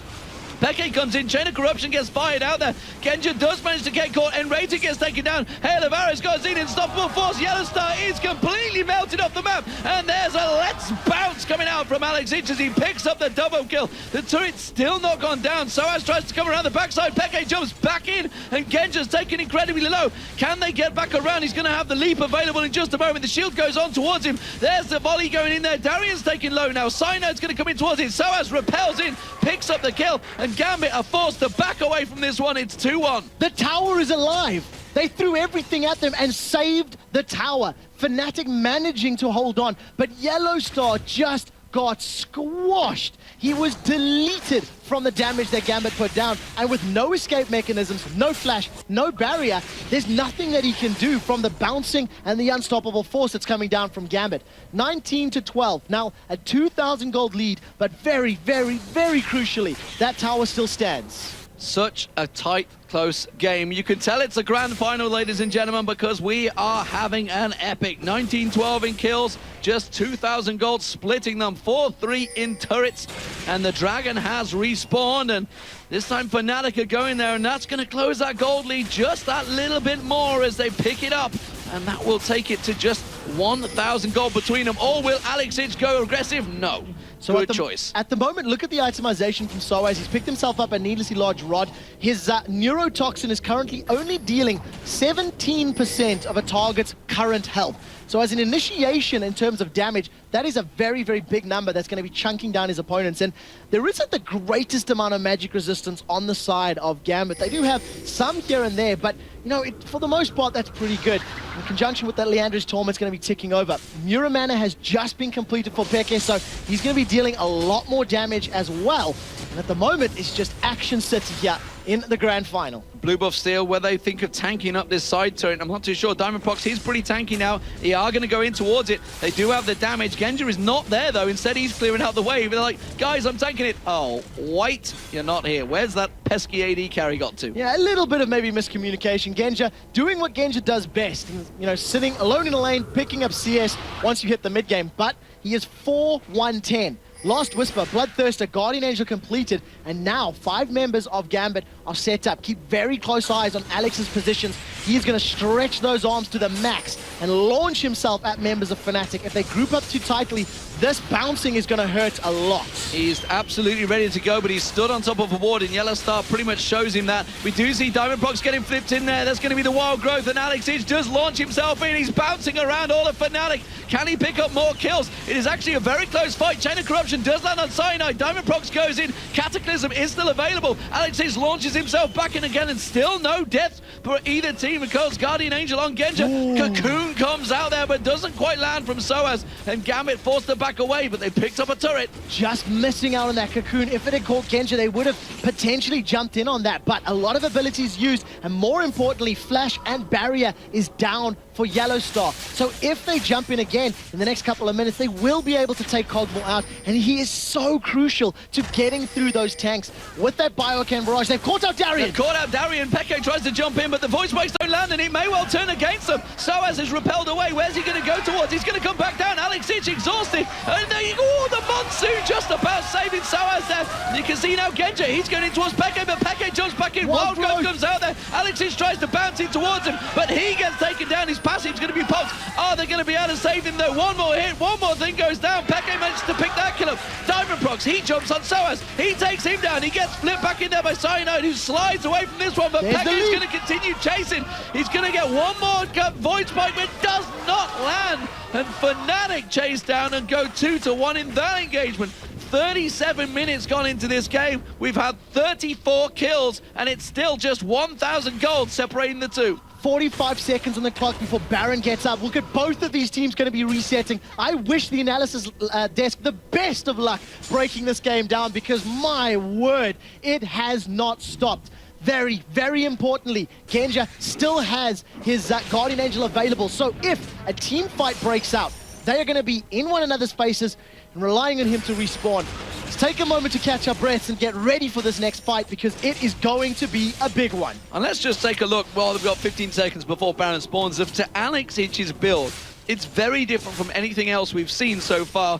Peke comes in, Chain of Corruption gets fired out there. Genja does manage to get caught, and Rated gets taken down. Hail of Arrows got seen, Unstoppable Force. Yellowstar is completely melted off the map, and there's a Let's Bounce coming out from Alex Inch as he picks up the double kill. The turret's still not gone down. Soaz tries to come around the backside. Peke jumps back in, and Genja's taken incredibly low. Can they get back around? He's going to have the leap available in just a moment. The shield goes on towards him. There's the volley going in there. Darian's taken low now. Cynode's going to come in towards it. Soaz repels in, picks up the kill, and Gambit are forced to back away from this one. It's 2-1. The tower is alive. They threw everything at them and saved the tower. Fnatic managing to hold on, but Yellowstar just got squashed. He was deleted from the damage that Gambit put down, and with no escape mechanisms, no flash, no barrier, there's nothing that he can do from the bouncing and the unstoppable force that's coming down from Gambit. 19-12, now a 2,000 gold lead, but very, very, very crucially, that tower still stands. Such a tight, close game. You can tell it's a grand final, ladies and gentlemen, because we are having an epic 19-12 in kills, just 2,000 gold, splitting them 4-3 in turrets, and the Dragon has respawned, and this time Fnatic are going there, and that's going to close that gold lead just that little bit more as they pick it up, and that will take it to just 1,000 gold between them. Or will Alex Inch go aggressive? No. So good choice. At the moment, look at the itemization from Soaz. He's picked himself up a needlessly large rod. His neurotoxin is currently only dealing 17% of a target's current health. So as an initiation in terms of damage, that is a very, very big number that's going to be chunking down his opponents. And there isn't the greatest amount of magic resistance on the side of Gambit. They do have some here and there, but you know, for the most part, that's pretty good. In conjunction with that, Leandra's Torment's going to be ticking over. Muramana has just been completed for Peke, so he's going to be dealing a lot more damage as well. And at the moment, it's just action city here in the grand final. Blue buff Steel, where they think of tanking up this side turret, I'm not too sure. Diamond Prox, he's pretty tanky now. They are going to go in towards it. They do have the damage. Genja is not there, though. Instead, he's clearing out the wave. They're like, guys, I'm tanking it. Oh, wait, you're not here. Where's that pesky AD carry got to? Yeah, a little bit of maybe miscommunication. Genja doing what Genja does best. You know, sitting alone in a lane, picking up CS once you hit the mid game. But he is 4-1-10. Lost Whisper, Bloodthirster, Guardian Angel completed, and now 5 members of Gambit are set up. Keep very close eyes on Alex's positions. He's going to stretch those arms to the max and launch himself at members of Fnatic. If they group up too tightly, this bouncing is going to hurt a lot. He's absolutely ready to go, but he's stood on top of a ward, and Yellowstar pretty much shows him that. We do see Diamond Prox getting flipped in there. That's going to be the wild growth, and Alex Inch does launch himself in. He's bouncing around all of Fnatic. Can he pick up more kills? It is actually a very close fight. Chain of Corruption does land on Cyanide. Diamond Prox goes in. Cataclysm is still available. Alex Inch launches himself back in again, and still no death for either team because Guardian Angel on Genja. Ooh. Cocoon comes out there, but doesn't quite land from Soaz, and Gambit forced to back away, but they picked up a turret. Just missing out on that Cocoon. If it had caught Genja, they would have potentially jumped in on that, but a lot of abilities used, and more importantly, Flash and Barrier is down for Yellowstar. So if they jump in again in the next couple of minutes, they will be able to take Cogmore out, and he is so crucial to getting through those tanks. With that Biocan Barrage, they've caught out Darian. They've caught out Darian. Peke tries to jump in, but the voice breaks don't land, and it may well turn against them. Soaz is repelled away. Where's he going to go towards? He's going to come back down. Alex Inch exhausted, and the Monsoon just about saving Soaz there. And you can see now Genja, he's going in towards Peke, but Peke jumps back in. Wild Growth comes out there. Alex Inch tries to bounce in towards him, but he gets taken down. His passive's going to be pulsed. Are they going to be able to save him though? One more hit, one more thing goes down. Peke manages to pick that kill up. Diamond Prox, he jumps on Soaz. He takes him down. He gets flipped back in there by Cyanide, who slides away from this one, but Peke's going to continue chasing. He's going to get one more Void Spike, but does not land. And Fnatic chase down and go 2-1 in that engagement. 37 minutes gone into this game. We've had 34 kills, and it's still just 1,000 gold separating the two. 45 seconds on the clock before Baron gets up. Look at both of these teams going to be resetting. I wish the analysis desk the best of luck breaking this game down, because my word, it has not stopped. Very, very importantly, Genja still has his Guardian Angel available. So if a team fight breaks out, they are going to be in one another's faces and relying on him to respawn. Let's take a moment to catch our breaths and get ready for this next fight, because it is going to be a big one. And let's just take a look. Well, we've got 15 seconds before Baron spawns. If to Alex Itch's build, it's very different from anything else we've seen so far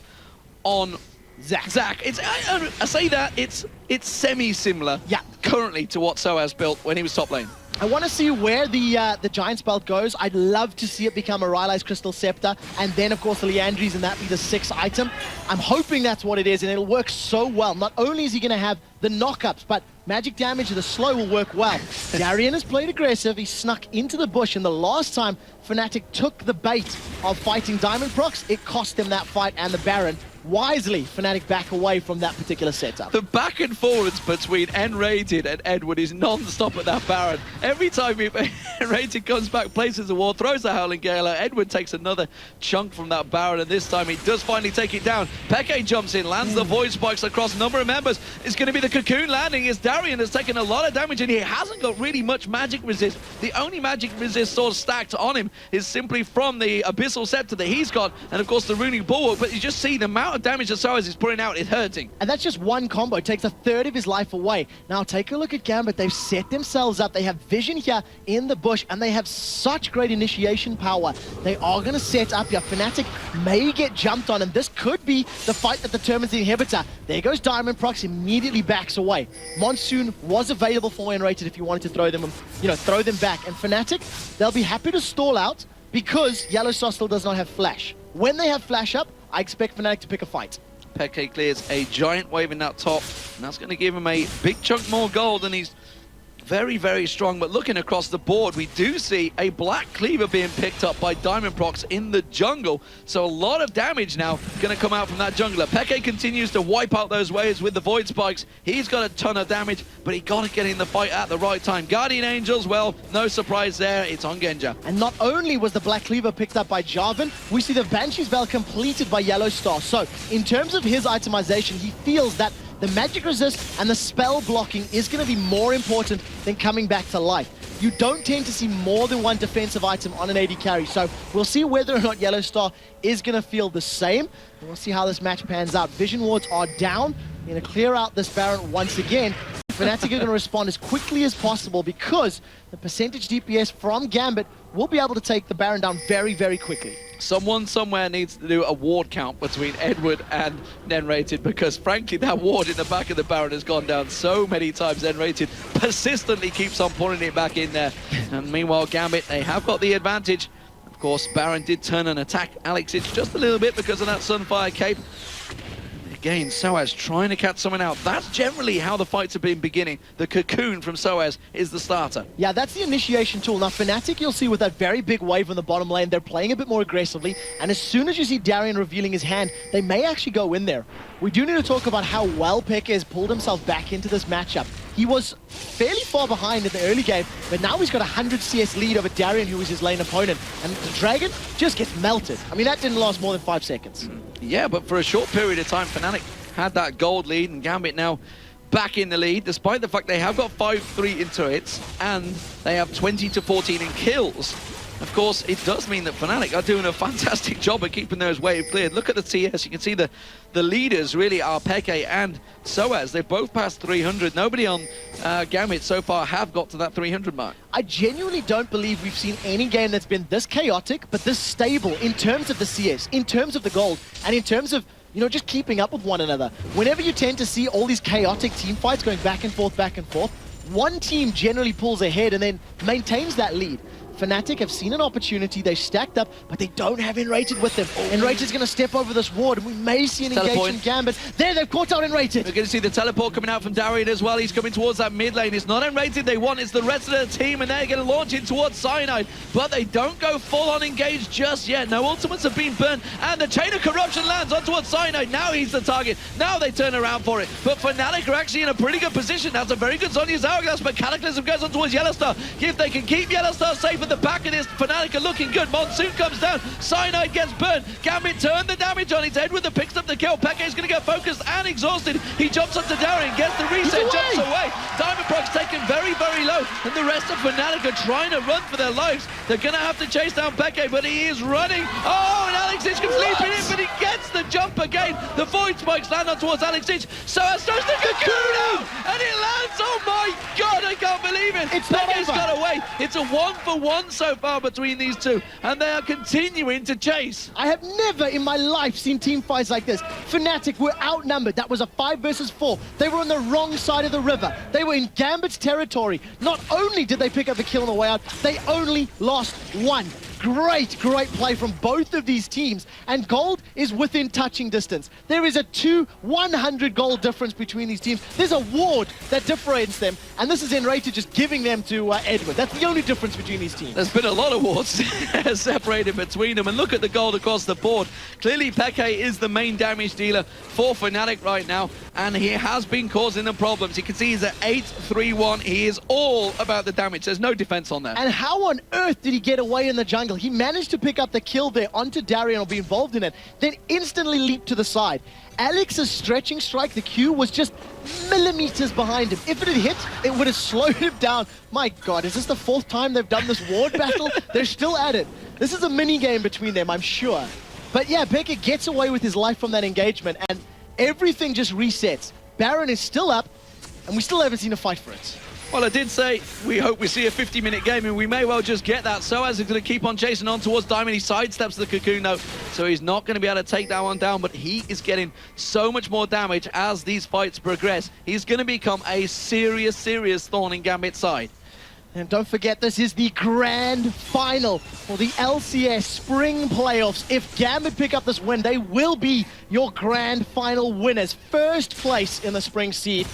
on Zach. It's I say that it's semi-similar, yeah, currently to what Soaz built when he was top lane. I want to see where the Giant's Belt goes. I'd love to see it become a Rylai's Crystal Scepter, and then, of course, the Liandry's, and that be the 6th item. I'm hoping that's what it is, and it'll work so well. Not only is he going to have the knockups, but magic damage of the slow will work well. Darien has played aggressive. He snuck into the bush, and the last time Fnatic took the bait of fighting Diamond Procs, it cost them that fight and the Baron. Wisely, Fnatic back away from that particular setup. The back and forwards between N-Rated and Edward is non-stop at that Baron. Every time N-Rated comes back, places a ward, throws the Howling Gale, Edward takes another chunk from that Baron, and this time he does finally take it down. Peke jumps in, lands the Void Spikes across a number of members. It's going to be the Cocoon landing, as Darien has taken a lot of damage, and he hasn't got really much magic resist. The only magic resist sort of stacked on him is simply from the Abyssal Scepter that he's got, and of course the Runic Bulwark, but you just see the amount of damage that Soaz is putting out, it's hurting. And that's just one combo. It takes a third of his life away. Now take a look at Gambit. They've set themselves up. They have vision here in the bush, and they have such great initiation power. They are going to set up here. Fnatic may get jumped on, and this could be the fight that determines the inhibitor. There goes Diamond Procs, immediately backs away. Monsoon was available for N-Rated if you wanted to throw them, throw them back. And Fnatic, they'll be happy to stall out because Yellowstar still does not have flash. When they have flash up, I expect Fnatic to pick a fight. Peke clears a giant wave in that top, and that's going to give him a big chunk more gold, and he's very, very strong. But looking across the board, we do see a Black Cleaver being picked up by Diamond Procs in the jungle. So a lot of damage now going to come out from that jungler. Peke continues to wipe out those waves with the Void Spikes. He's got a ton of damage, but he got to get in the fight at the right time. Guardian Angels, well, no surprise there. It's on Genja. And not only was the Black Cleaver picked up by Jarvan, we see the Banshee's Bell completed by Yellowstar. So in terms of his itemization, he feels that the magic resist and the spell blocking is going to be more important than coming back to life. You don't tend to see more than one defensive item on an AD carry, so we'll see whether or not Yellowstar is going to feel the same. And we'll see how this match pans out. Vision wards are down. They're going to clear out this Baron once again. Fnatic are going to respond as quickly as possible, because the percentage DPS from Gambit will be able to take the Baron down very, very quickly. Someone somewhere needs to do a ward count between Edward and N-Rated, because frankly that ward in the back of the Baron has gone down so many times. N-Rated persistently keeps on putting it back in there. And meanwhile Gambit, they have got the advantage. Of course, Baron did turn and attack Alex Itch just a little bit because of that Sunfire cape. Again, Soaz trying to catch someone out. That's generally how the fights have been beginning. The Cocoon from Soaz is the starter. Yeah, that's the initiation tool. Now, Fnatic, you'll see with that very big wave on the bottom lane, they're playing a bit more aggressively. And as soon as you see Darien revealing his hand, they may actually go in there. We do need to talk about how well Peke has pulled himself back into this matchup. He was fairly far behind in the early game, but now he's got a 100 CS lead over Darien, who is his lane opponent. And the Dragon just gets melted. I mean, that didn't last more than 5 seconds. Yeah, but for a short period of time, Fnatic had that gold lead, and Gambit now back in the lead, despite the fact they have got 5-3 in turrets, and they have 20-14 in kills. Of course, it does mean that Fnatic are doing a fantastic job of keeping those waves cleared. Look at the TS. You can see the leaders really are Peke and Soaz. They've both passed 300. Nobody on Gambit so far have got to that 300 mark. I genuinely don't believe we've seen any game that's been this chaotic, but this stable in terms of the CS, in terms of the gold, and in terms of just keeping up with one another. Whenever you tend to see all these chaotic team fights going back and forth, one team generally pulls ahead and then maintains that lead. Fnatic have seen an opportunity, they've stacked up, but they don't have N-Rated with them. N-Rated's going to step over this ward, and we may see an engagement Gambit. There, they've caught out N-Rated. We're going to see the teleport coming out from Darien as well. He's coming towards that mid lane. It's not N-Rated they want, it's the rest of the team, and they're going to launch in towards Cyanide, but they don't go full-on engaged just yet. No ultimates have been burnt, and the Chain of Corruption lands on towards Cyanide. Now he's the target. Now they turn around for it, but Fnatic are actually in a pretty good position. That's a very good Zhonya's Hourglass, but Cataclysm goes on towards Yellowstar. If they can keep Yellowstar safe, at the back of this. Fnatic are looking good. Monsoon comes down. Cyanide gets burned. Gambit turned the damage on his head with the picks up the kill. Peke's going to get focused and exhausted. He jumps onto Darien, gets the reset, jumps away. Diamond Procs taken very, very low. And the rest of Fnatic are trying to run for their lives. They're going to have to chase down Peke, but he is running. Oh, and Alex Ich comes leaping in, but he gets the jump again. The Void Spikes land on towards Alex Ich. So as starts the Cocoon, and it lands. Oh my God, I can't believe it. Peke's got away. It's a 1-for-1 so far between these two, and they are continuing to chase. I have never in my life seen team fights like this. Fnatic were outnumbered. That was a 5 versus 4. They were on the wrong side of the river. They were in Gambit's territory. Not only did they pick up the kill on the way out, they only lost 1. Great play from both of these teams, and gold is within touching distance. There is a 100 gold difference between these teams. There's a ward that differentiates them, and this is Enrated just giving them to Edward. That's the only difference between these teams. There's been a lot of wards separated between them, and look at the gold across the board. Clearly Peke is the main damage dealer for Fnatic right now, and he has been causing them problems. You can see he's at 8-3-1. He is all about the damage. There's no defense on there. And how on earth did he get away in the jungle? He managed to pick up the kill there onto Darien or be involved in it, then instantly leap to the side. Alex's stretching strike, the Q, was just millimeters behind him. If it had hit, it would have slowed him down. My God, is this the 4th time they've done this ward battle? They're still at it. This is a mini game between them, I'm sure. But yeah, Peke gets away with his life from that engagement, and everything just resets. Baron is still up, and we still haven't seen a fight for it. Well, I did say we hope we see a 50-minute game, and we may well just get that. Soaz is going to keep on chasing on towards Diamond. He sidesteps the Cocoon, though, so he's not going to be able to take that one down, but he is getting so much more damage as these fights progress. He's going to become a serious thorn in Gambit's side. And don't forget, this is the grand final for the LCS Spring Playoffs. If Gambit pick up this win, they will be your grand final winners. First place in the Spring Seed.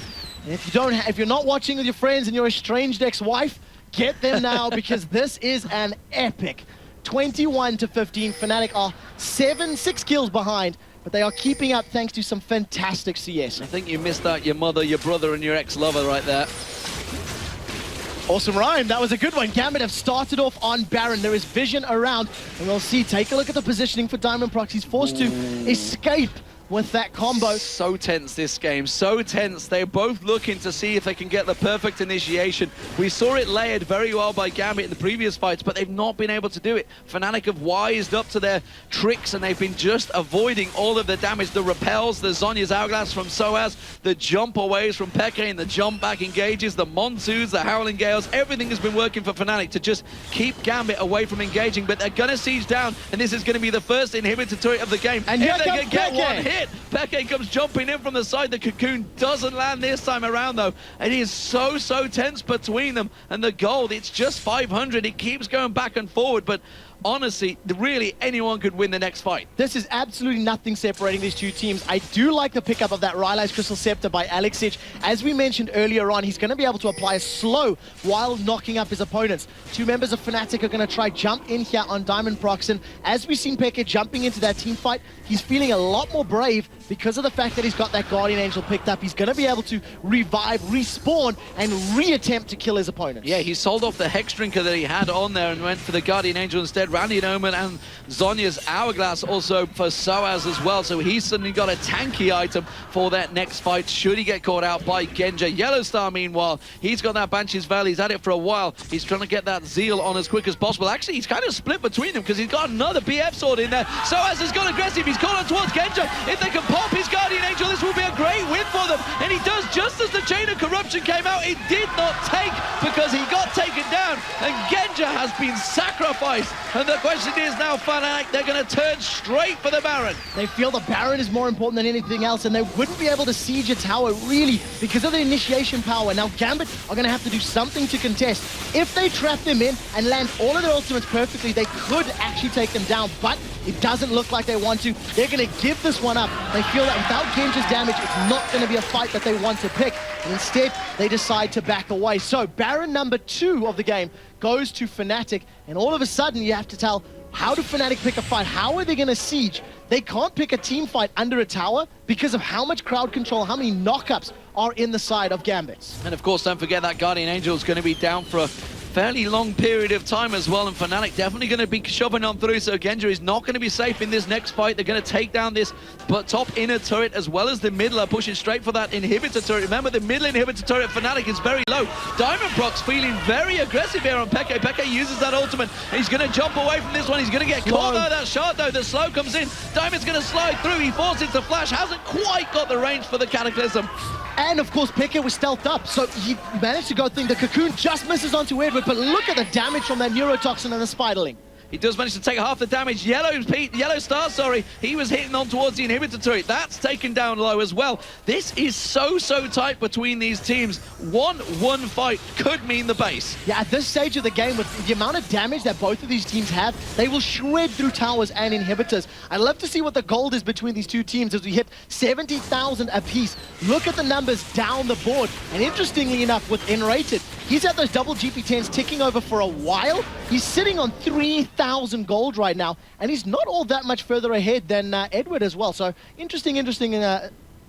And if you're not watching with your friends and your estranged ex-wife, get them now because this is an epic 21-15. Fnatic are 6 kills behind, but they are keeping up thanks to some fantastic CS. I think you missed out your mother, your brother, and your ex-lover right there. Awesome rhyme. That was a good one. Gambit have started off on Baron. There is vision around, and we'll see. Take a look at the positioning for Diamond Procs. He's forced to escape with that combo. So tense this game, so tense. They're both looking to see if they can get the perfect initiation. We saw it layered very well by Gambit in the previous fights, but they've not been able to do it. Fnatic have wised up to their tricks, and they've been just avoiding all of the damage. The repels, the Zhonya's Hourglass from Soaz, the jump aways from Peke, and the jump back engages, the Monsoons, the Howling Gales. Everything has been working for Fnatic to just keep Gambit away from engaging, but they're going to siege down, and this is going to be the first inhibitor turret of the game. And if they here can get Peke. one hit, Peke comes jumping in from the side. The Cocoon doesn't land this time around, though. It is so tense between them. And the gold, it's just 500. It keeps going back and forward, but honestly, really anyone could win the next fight. This is absolutely nothing separating these two teams. I do like the pickup of that Rylai's Crystal Scepter by Alex Ich. As we mentioned earlier on, he's going to be able to apply a slow while knocking up his opponents. 2 members of Fnatic are going to try jump in here on Diamond Procs, and as we've seen Peke jumping into that team fight, he's feeling a lot more brave because of the fact that he's got that Guardian Angel picked up. He's going to be able to revive, respawn, and re-attempt to kill his opponents. Yeah, he sold off the Hex Drinker that he had on there and went for the Guardian Angel instead. Radiant Omen and Zhonya's Hourglass also for Soaz as well, so he's suddenly got a tanky item for that next fight should he get caught out by Genja. Yellowstar, meanwhile, he's got that Banshee's Veil. He's had it for a while. He's trying to get that Zeal on as quick as possible. Actually, he's kind of split between them because he's got another BF sword in there. Soaz has gone aggressive. He's calling towards Genja. If they can pop his Guardian Angel, this will be a great win for them. And he does just as the Chain of Corruption came out. It did not take because he got taken down. And Genja has been sacrificed. And the question is now, Fnatic, they're going to turn straight for the Baron. They feel the Baron is more important than anything else, and they wouldn't be able to siege a tower, really, because of the initiation power. Now, Gambit are going to have to do something to contest. If they trap them in and land all of their ultimates perfectly, they could actually take them down, but it doesn't look like they want to. They're going to give this one up. They feel that without Genja's damage, it's not going to be a fight that they want to pick. And instead, they decide to back away. So, Baron number 2 of the game goes to Fnatic, and all of a sudden, you have to tell, how do Fnatic pick a fight? How are they going to siege? They can't pick a team fight under a tower because of how much crowd control, how many knockups are in the side of Gambit. And of course, don't forget that Guardian Angel is going to be down for fairly long period of time as well, and Fnatic definitely going to be shoving on through, so Genja is not going to be safe in this next fight. They're going to take down this top inner turret as well as the middle are pushing straight for that inhibitor turret. Remember, the middle inhibitor turret Fnatic is very low. Diamond Prox feeling very aggressive here on Peke. Peke uses that ultimate. He's going to jump away from this one. He's going to get caught by that shot though. The slow comes in. Diamond's going to slide through. He forces the flash. Hasn't quite got the range for the Cataclysm. And of course, Peke was stealthed up, so he managed to go through. The cocoon just misses onto Edward, but look at the damage from that neurotoxin and the spiderling. He does manage to take half the damage. Yellow Star, he was hitting on towards the inhibitor turret. That's taken down low as well. This is so tight between these teams. One fight could mean the base. Yeah, at this stage of the game, with the amount of damage that both of these teams have, they will shred through towers and inhibitors. I'd love to see what the gold is between these two teams as we hit 70,000 apiece. Look at the numbers down the board. And interestingly enough, with N-rated, he's had those double GP10s ticking over for a while. He's sitting on 3,000 gold right now, and he's not all that much further ahead than Edward as well. So interesting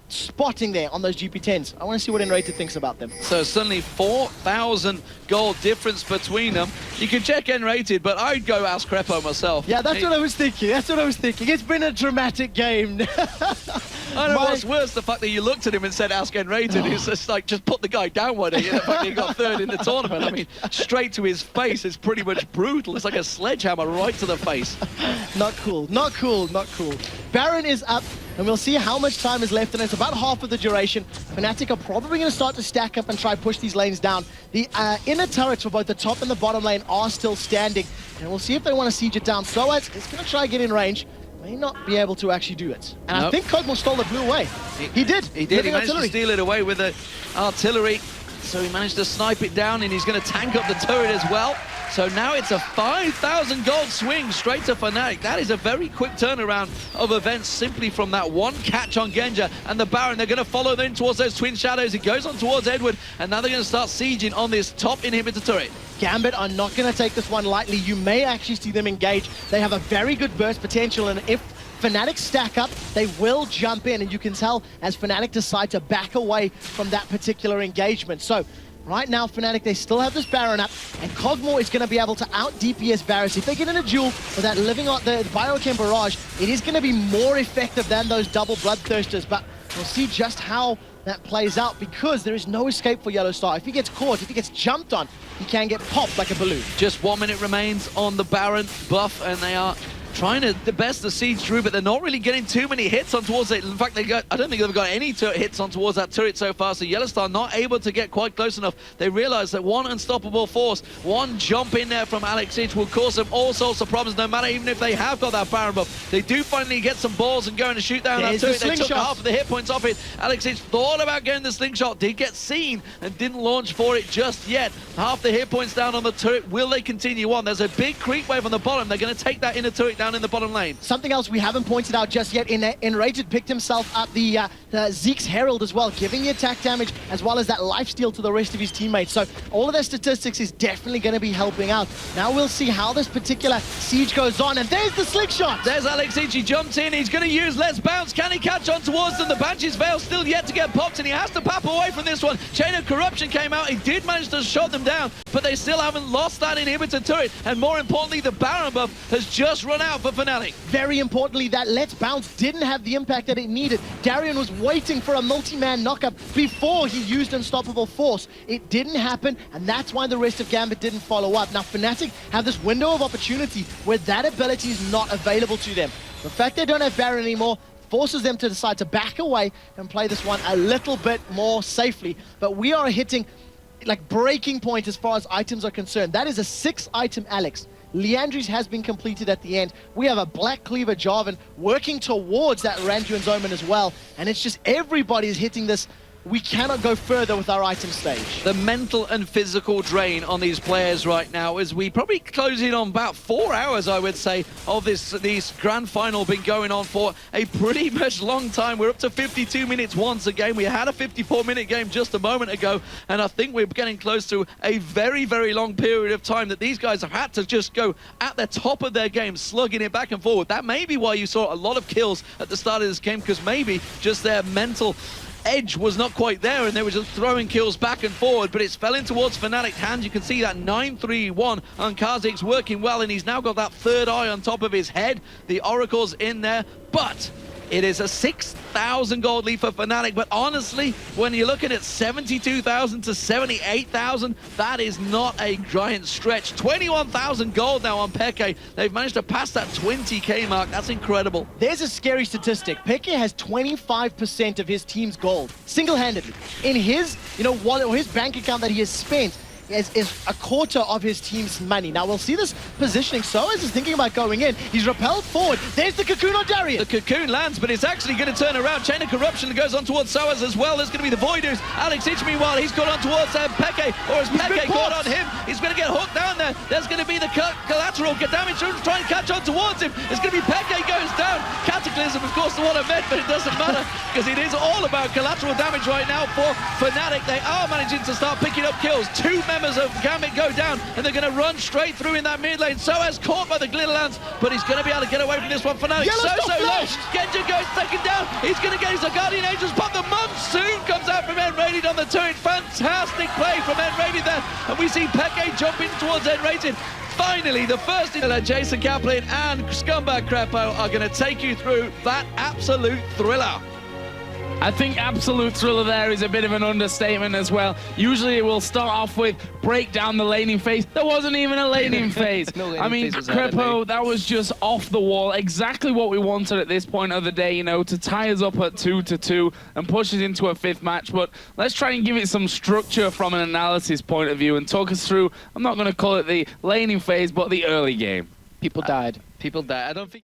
spotting there on those GP10s. I want to see what N-rated thinks about them. So suddenly 4,000 gold difference between them. You can check N-rated, but I'd go ask Crepo myself. Yeah, that's what I was thinking. That's what I was thinking. It's been a dramatic game. I don't know what's worse, the fact that you looked at him and said ask N-rated. It's just like, just put the guy down one day. The fact that he got third in the tournament. I mean, straight to his face is pretty much brutal. It's like a sledgehammer right to the face. Not cool, not cool, not cool. Baron is up, and we'll see how much time is left, and it's about half of the duration. Fnatic are probably going to start to stack up and try push these lanes down. The inner turrets for both the top and the bottom lane are still standing, and we'll see if they want to siege it down. Soaz is going to try and get in range. May not be able to actually do it. And I think Cosmo stole the blue away. He did. He managed to steal it away with the artillery. So he managed to snipe it down, and he's going to tank up the turret as well. So now it's a 5,000 gold swing straight to Fnatic. That is a very quick turnaround of events simply from that one catch on Genja and the Baron. They're going to follow in towards those twin shadows. It goes on towards Edward, and now they're going to start sieging on this top inhibitor turret. Gambit are not going to take this one lightly. You may actually see them engage. They have a very good burst potential, and if Fnatic stack up, they will jump in, and you can tell as Fnatic decide to back away from that particular engagement. So right now, Fnatic, they still have this Baron up, and Cosmo is going to be able to out-DPS Varus. If they get in a duel with that living on the Biochem Barrage, it is going to be more effective than those double Bloodthirsters, but we'll see just how that plays out, because there is no escape for Yellow Star. If he gets caught, if he gets jumped on, he can get popped like a balloon. Just 1 minute remains on the Baron buff, and they are trying to the best the siege through, but they're not really getting too many hits on towards it. In fact, I don't think they've got any hits on towards that turret so far, so Yellowstar not able to get quite close enough. They realize that one unstoppable force, one jump in there from Alex Ich will cause them all sorts of problems, no matter even if they have got that Baron buff. They do finally get some balls and go and shoot down that turret. They took half of the hit points off it. Alex Ich thought about getting the slingshot, did get seen and didn't launch for it just yet. Half the hit points down on the turret. Will they continue on? There's a big creep wave on the bottom. They're going to take that inner turret down in the bottom lane. Something else we haven't pointed out just yet, Enraged picked himself up the Zeke's Herald as well, giving the attack damage as well as that lifesteal to the rest of his teammates. So all of their statistics is definitely going to be helping out. Now we'll see how this particular siege goes on, and there's the slingshot! There's Alex Ich, he jumps in, he's going to use Let's Bounce. Can he catch on towards them? The Banshee's Veil still yet to get popped, and he has to pop away from this one. Chain of Corruption came out, he did manage to shot them down, but they still haven't lost that inhibitor turret, and more importantly, the Baron buff has just run out for Fnatic. Very importantly, that Let's Bounce didn't have the impact that it needed. Darian was waiting for a multi-man knockup before he used Unstoppable Force. It didn't happen, and that's why the rest of Gambit didn't follow up. Now, Fnatic have this window of opportunity where that ability is not available to them. The fact they don't have Baron anymore forces them to decide to back away and play this one a little bit more safely. But we are hitting like breaking point as far as items are concerned. That is a 6-item Alex. Leandry's has been completed at the end. We have a Black Cleaver Jarvan working towards that Randuin's Omen as well. And it's just everybody is hitting this. We cannot go further with our item stage. The mental and physical drain on these players right now as we probably close in on about 4 hours, I would say, of this grand final been going on for a pretty much long time. We're up to 52 minutes once again. We had a 54-minute game just a moment ago, and I think we're getting close to a very, very long period of time that these guys have had to just go at the top of their game, slugging it back and forward. That may be why you saw a lot of kills at the start of this game, because maybe just their mental edge was not quite there, and they were just throwing kills back and forward, but it's fell in towards Fnatic hands. You can see that 9-3-1 on Kazik's working well, and he's now got that third eye on top of his head. The Oracle's in there, but it is a 6,000 gold lead for Fnatic, but honestly, when you're looking at 72,000 to 78,000, that is not a giant stretch. 21,000 gold now on Peke. They've managed to pass that 20k mark. That's incredible. There's a scary statistic. Peke has 25% of his team's gold, single-handedly. In his, wallet or his bank account that he has spent, is a quarter of his team's money. Now we'll see this positioning. Soaz is thinking about going in. He's repelled forward. There's the cocoon on Darius. The cocoon lands, but it's actually going to turn around. Chain of Corruption goes on towards Soaz as well. There's going to be the Voidus. Alex Ich, meanwhile, he's got on towards Peke, or has Peke caught on him? He's going to get hooked down there. There's going to be the collateral. Damage trying to catch on towards him. It's going to be Peke goes down. Cataclysm, of course, the one I meant, but it doesn't matter because it is all about collateral damage right now for Fnatic. They are managing to start picking up kills. 2 members of Gambit go down, and they're going to run straight through in that mid lane. Soaz caught by the glitter lance, but he's going to be able to get away from this one. Fnatic so low. Genji goes second down. He's going to get his Guardian Angels, but the monsoon comes out from Enrated on the turret. Fantastic play from Enrated there, and we see Peke jumping towards Enrated. Finally, the first Jason Kaplan and Scumbag Crepo are going to take you through that absolute thriller. I think absolute thriller there is a bit of an understatement as well. Usually it will start off with break down the laning phase. There wasn't even a laning phase. No laning I mean, phase Crepo, that was just off the wall. Exactly what we wanted at this point of the day, to tie us up at 2-2 and push us into a 5th match. But let's try and give it some structure from an analysis point of view and talk us through, I'm not going to call it the laning phase, but the early game. People died. People died. I don't think